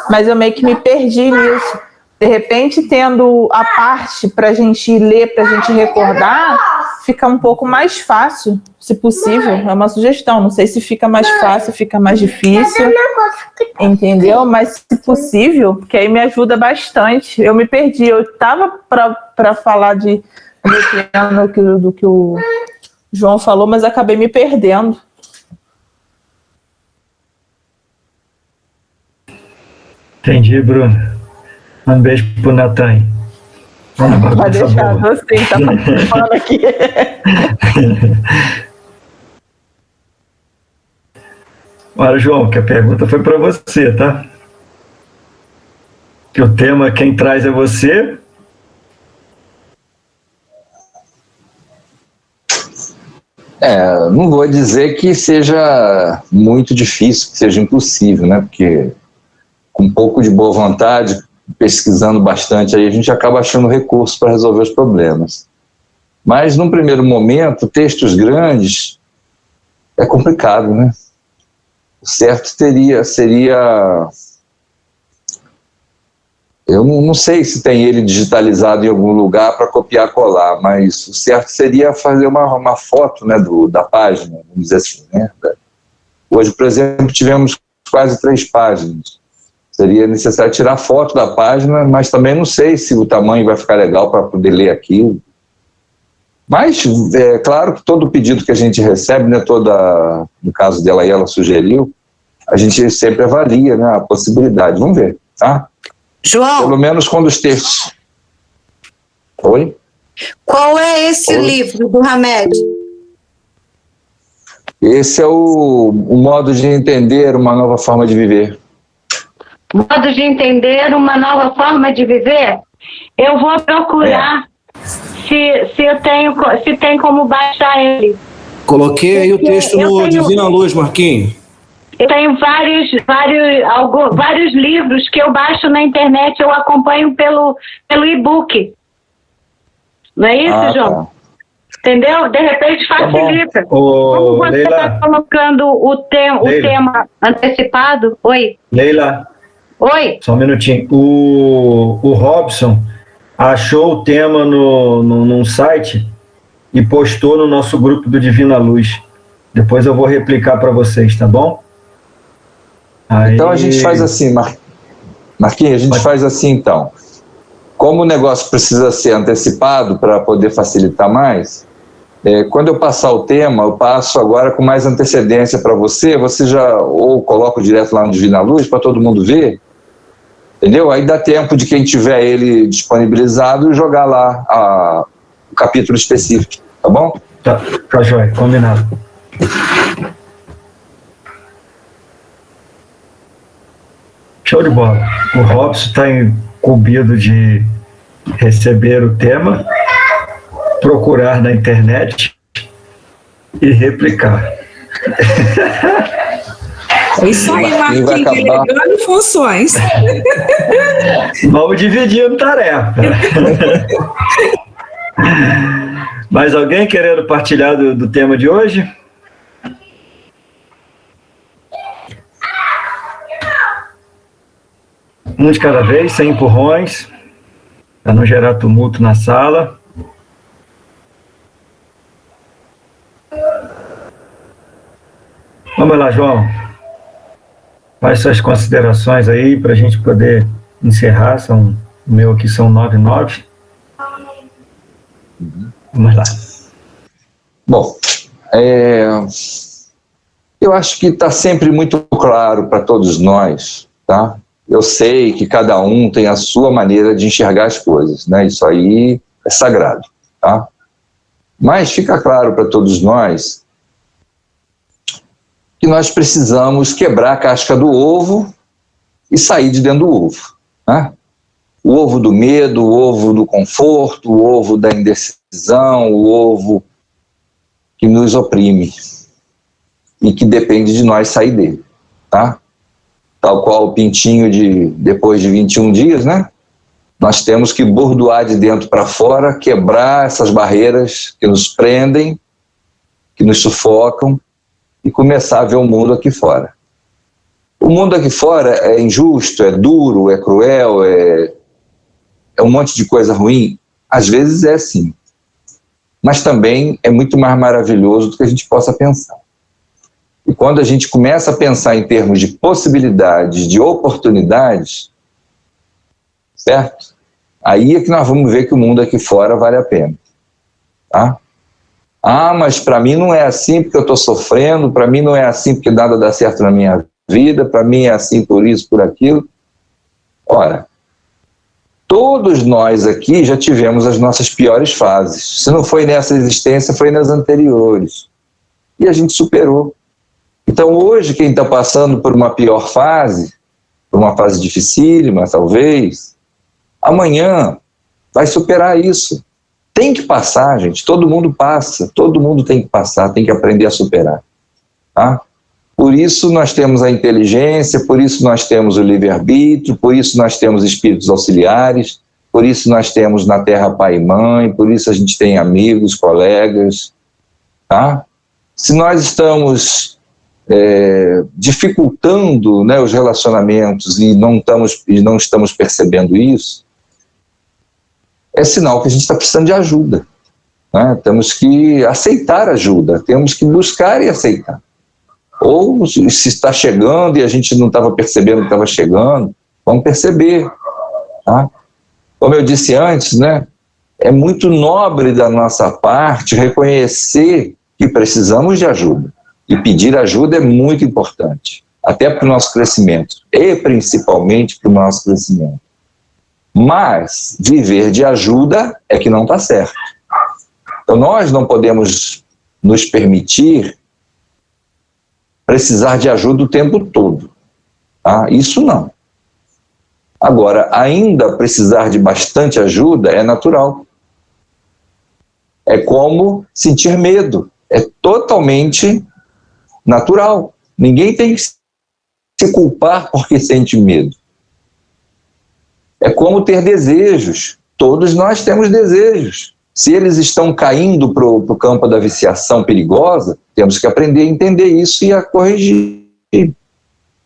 Speaker 6: mas eu meio que me perdi nisso. De repente, tendo a parte para a gente ler, para a gente recordar, fica um pouco mais fácil, se possível. É uma sugestão, não sei se fica mais fácil, fica mais difícil, entendeu? Mas, se possível, porque aí me ajuda bastante. Eu me perdi, eu estava para falar do que o João falou, mas acabei me perdendo.
Speaker 1: Entendi, Bruno. Um beijo pro Natan.
Speaker 6: Pode deixar, você está participando aqui.
Speaker 1: Olha, João, que a pergunta foi para você, tá? Que o tema, quem traz é você.
Speaker 2: Não vou dizer que seja muito difícil, que seja impossível, né? Porque com um pouco de boa vontade, pesquisando bastante, aí a gente acaba achando recursos para resolver os problemas. Mas, num primeiro momento, textos grandes é complicado, né? O certo seria... Eu não sei se tem ele digitalizado em algum lugar para copiar e colar, mas o certo seria fazer uma foto, né, da página, vamos dizer assim, né? Hoje, por exemplo, tivemos quase 3 páginas. Seria necessário tirar foto da página, mas também não sei se o tamanho vai ficar legal para poder ler aquilo. Mas é claro que todo pedido que a gente recebe, né, no caso dela aí, ela sugeriu, a gente sempre avalia, né, a possibilidade. Vamos ver, tá?
Speaker 3: João,
Speaker 2: Pelo menos quando os textos... Oi?
Speaker 3: qual é esse livro do Hamed?
Speaker 2: Esse é o modo de entender uma nova forma de viver.
Speaker 7: Modo de entender uma nova forma de viver? Eu vou procurar se tem como baixar ele.
Speaker 8: Coloquei aí o texto no Divina Luz, Marquinhos.
Speaker 7: Eu tenho vários livros que eu baixo na internet, eu acompanho pelo e-book. Não é isso, João?
Speaker 2: Tá.
Speaker 7: Entendeu? De repente facilita. Como você está colocando o tema antecipado? Oi.
Speaker 1: Leila.
Speaker 7: Oi.
Speaker 1: Só um minutinho. O Robson achou o tema num site e postou no nosso grupo do Divina Luz. Depois eu vou replicar para vocês, tá bom? Aí...
Speaker 2: Então a gente faz assim, Marquinhos, a gente faz assim então. Como o negócio precisa ser antecipado para poder facilitar mais, quando eu passar o tema, eu passo agora com mais antecedência para você já ou coloco direto lá no Divina Luz para todo mundo ver, entendeu? Aí dá tempo de quem tiver ele disponibilizado jogar lá o capítulo específico, tá bom?
Speaker 1: Tá joia, combinado. Show de bola. O Robson está incumbido de receber o tema, procurar na internet e replicar.
Speaker 5: É isso aí, Marquinhos, delegando funções.
Speaker 1: Vamos dividindo tarefa. Mais alguém querendo partilhar do tema de hoje? Um de cada vez, sem empurrões, para não gerar tumulto na sala. Vamos lá, João. Faz suas considerações aí para a gente poder encerrar. O meu aqui são 9:09. Vamos lá.
Speaker 2: Bom, eu acho que está sempre muito claro para todos nós, tá? Eu sei que cada um tem a sua maneira de enxergar as coisas, né? Isso aí é sagrado, tá? Mas fica claro para todos nós que nós precisamos quebrar a casca do ovo e sair de dentro do ovo, né? O ovo do medo, o ovo do conforto, o ovo da indecisão, o ovo que nos oprime e que depende de nós sair dele, tá? Tal qual o pintinho depois de 21 dias, né? Nós temos que bordoar de dentro para fora, quebrar essas barreiras que nos prendem, que nos sufocam e começar a ver o mundo aqui fora. O mundo aqui fora é injusto, é duro, é cruel, é um monte de coisa ruim. Às vezes é sim, mas também é muito mais maravilhoso do que a gente possa pensar. E quando a gente começa a pensar em termos de possibilidades, de oportunidades, certo? Aí é que nós vamos ver que o mundo aqui fora vale a pena, tá? Ah, mas para mim não é assim porque eu estou sofrendo, para mim não é assim porque nada dá certo na minha vida, para mim é assim por isso, por aquilo. Ora, todos nós aqui já tivemos as nossas piores fases. Se não foi nessa existência, foi nas anteriores. E a gente superou. Então hoje quem está passando por uma pior fase, por uma fase dificílima talvez, amanhã vai superar isso. Tem que passar, gente, todo mundo passa, todo mundo tem que passar, tem que aprender a superar, tá? Por isso nós temos a inteligência, por isso nós temos o livre-arbítrio, por isso nós temos espíritos auxiliares, por isso nós temos na Terra pai e mãe, por isso a gente tem amigos, colegas, tá? Se nós estamos dificultando, né, os relacionamentos e não estamos percebendo isso, é sinal que a gente está precisando de ajuda, né? Temos que aceitar ajuda, temos que buscar e aceitar. Ou se está chegando e a gente não estava percebendo que estava chegando, vamos perceber, tá? Como eu disse antes, né, é muito nobre da nossa parte reconhecer que precisamos de ajuda. E pedir ajuda é muito importante, até para o nosso crescimento, e principalmente para o nosso crescimento. Mas viver de ajuda é que não está certo. Então nós não podemos nos permitir precisar de ajuda o tempo todo. Tá? Isso não. Agora, ainda precisar de bastante ajuda é natural. É como sentir medo. É totalmente natural. Ninguém tem que se culpar porque sente medo. É como ter desejos. Todos nós temos desejos. Se eles estão caindo para o campo da viciação perigosa, temos que aprender a entender isso e a corrigir.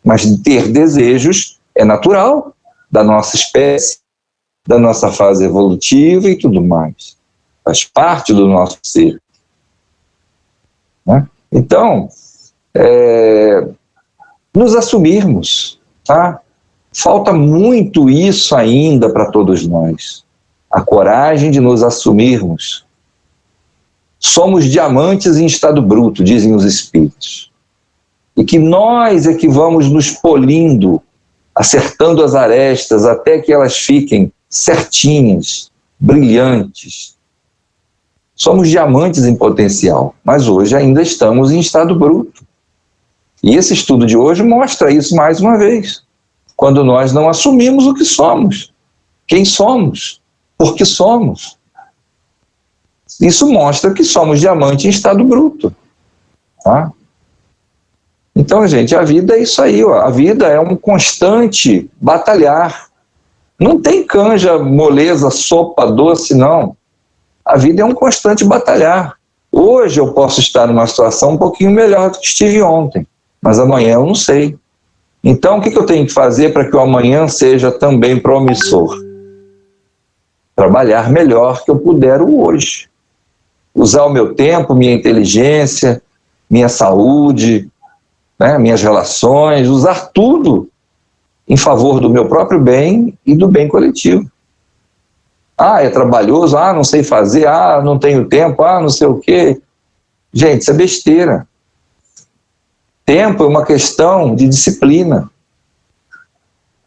Speaker 2: Mas ter desejos é natural da nossa espécie, da nossa fase evolutiva e tudo mais. Faz parte do nosso ser. Né? Então, nos assumirmos, tá? Falta muito isso ainda para todos nós. A coragem de nos assumirmos. Somos diamantes em estado bruto, dizem os espíritos. E que nós é que vamos nos polindo, acertando as arestas até que elas fiquem certinhas, brilhantes. Somos diamantes em potencial, mas hoje ainda estamos em estado bruto. E esse estudo de hoje mostra isso mais uma vez. Quando nós não assumimos o que somos, quem somos, por que somos. Isso mostra que somos diamante em estado bruto. Tá? Então, gente, a vida é isso aí. Ó. A vida é um constante batalhar. Não tem canja, moleza, sopa, doce, não. A vida é um constante batalhar. Hoje eu posso estar numa situação um pouquinho melhor do que estive ontem, mas amanhã eu não sei. Então, o que eu tenho que fazer para que o amanhã seja também promissor? Trabalhar melhor que eu puder o hoje. Usar o meu tempo, minha inteligência, minha saúde, né, minhas relações, usar tudo em favor do meu próprio bem e do bem coletivo. É trabalhoso, não sei fazer, não tenho tempo, não sei o quê. Gente, isso é besteira. Tempo é uma questão de disciplina.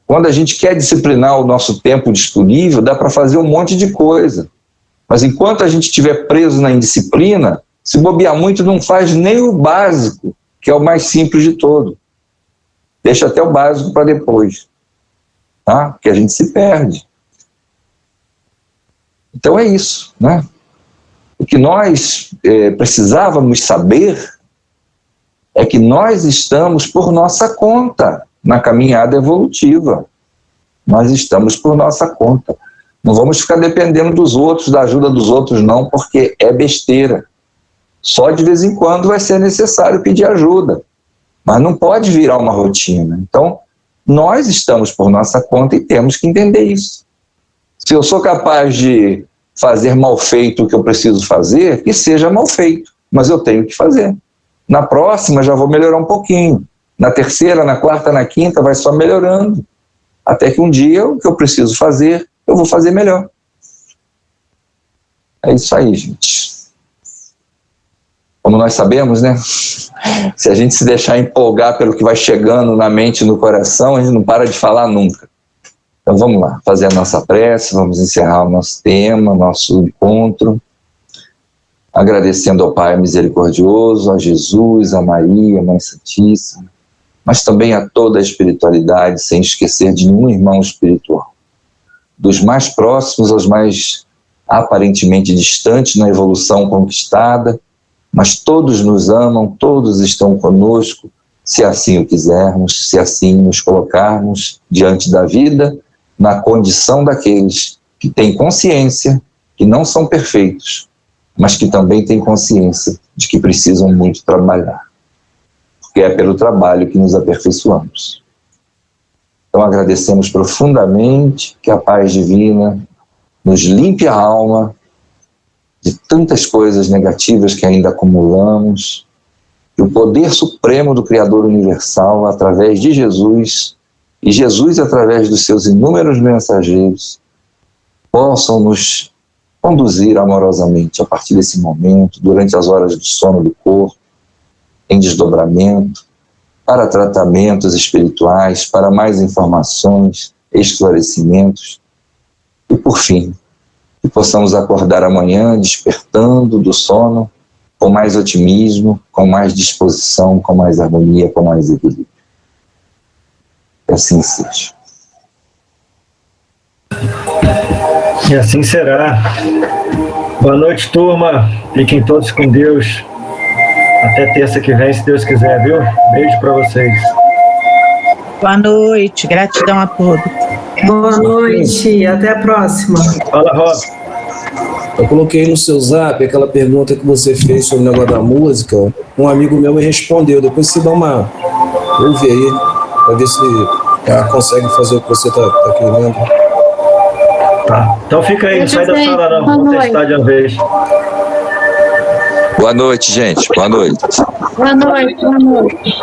Speaker 2: Quando a gente quer disciplinar o nosso tempo disponível, dá para fazer um monte de coisa. Mas enquanto a gente estiver preso na indisciplina, se bobear muito, não faz nem o básico, que é o mais simples de todo. Deixa até o básico para depois. Tá? Porque a gente se perde. Então é isso, né? O que nós precisávamos saber é que nós estamos por nossa conta na caminhada evolutiva. Nós estamos por nossa conta. Não vamos ficar dependendo dos outros, da ajuda dos outros, não, porque é besteira. Só de vez em quando vai ser necessário pedir ajuda, mas não pode virar uma rotina. Então, nós estamos por nossa conta e temos que entender isso. Se eu sou capaz de fazer mal feito o que eu preciso fazer, que seja mal feito, mas eu tenho que fazer. Na próxima já vou melhorar um pouquinho. Na terceira, na quarta, na quinta vai só melhorando. Até que um dia o que eu preciso fazer, eu vou fazer melhor. É isso aí, gente. Como nós sabemos, né? Se a gente se deixar empolgar pelo que vai chegando na mente e no coração, a gente não para de falar nunca. Então vamos lá, fazer a nossa prece, vamos encerrar o nosso tema, nosso encontro, agradecendo ao Pai misericordioso, a Jesus, a Maria, a Mãe Santíssima, mas também a toda a espiritualidade, sem esquecer de nenhum irmão espiritual. Dos mais próximos aos mais aparentemente distantes na evolução conquistada, mas todos nos amam, todos estão conosco, se assim o quisermos, se assim nos colocarmos diante da vida, na condição daqueles que têm consciência, que não são perfeitos, mas que também têm consciência de que precisam muito trabalhar. Porque é pelo trabalho que nos aperfeiçoamos. Então agradecemos profundamente que a paz divina nos limpe a alma de tantas coisas negativas que ainda acumulamos, que o poder supremo do Criador Universal, através de Jesus, e Jesus, através dos seus inúmeros mensageiros, possam nos conduzir amorosamente a partir desse momento, durante as horas do sono do corpo, em desdobramento, para tratamentos espirituais, para mais informações, esclarecimentos, e por fim, que possamos acordar amanhã despertando do sono com mais otimismo, com mais disposição, com mais harmonia, com mais equilíbrio. Que assim seja.
Speaker 1: E assim será. Boa noite, turma. Fiquem todos com Deus. Até terça que vem, se Deus quiser, viu? Beijo para vocês.
Speaker 6: Boa noite, gratidão a todos.
Speaker 9: Boa noite, até a próxima.
Speaker 1: Fala, Rob.
Speaker 8: Eu coloquei no seu zap aquela pergunta que você fez sobre o negócio da música. Um amigo meu me respondeu. Depois você dá uma... ouve aí, para ver se consegue fazer o que você tá querendo.
Speaker 1: Tá. Então fica aí, não sai da sala não. Vamos testar de uma vez.
Speaker 2: Boa noite, gente. Boa noite.
Speaker 3: Boa noite, boa noite.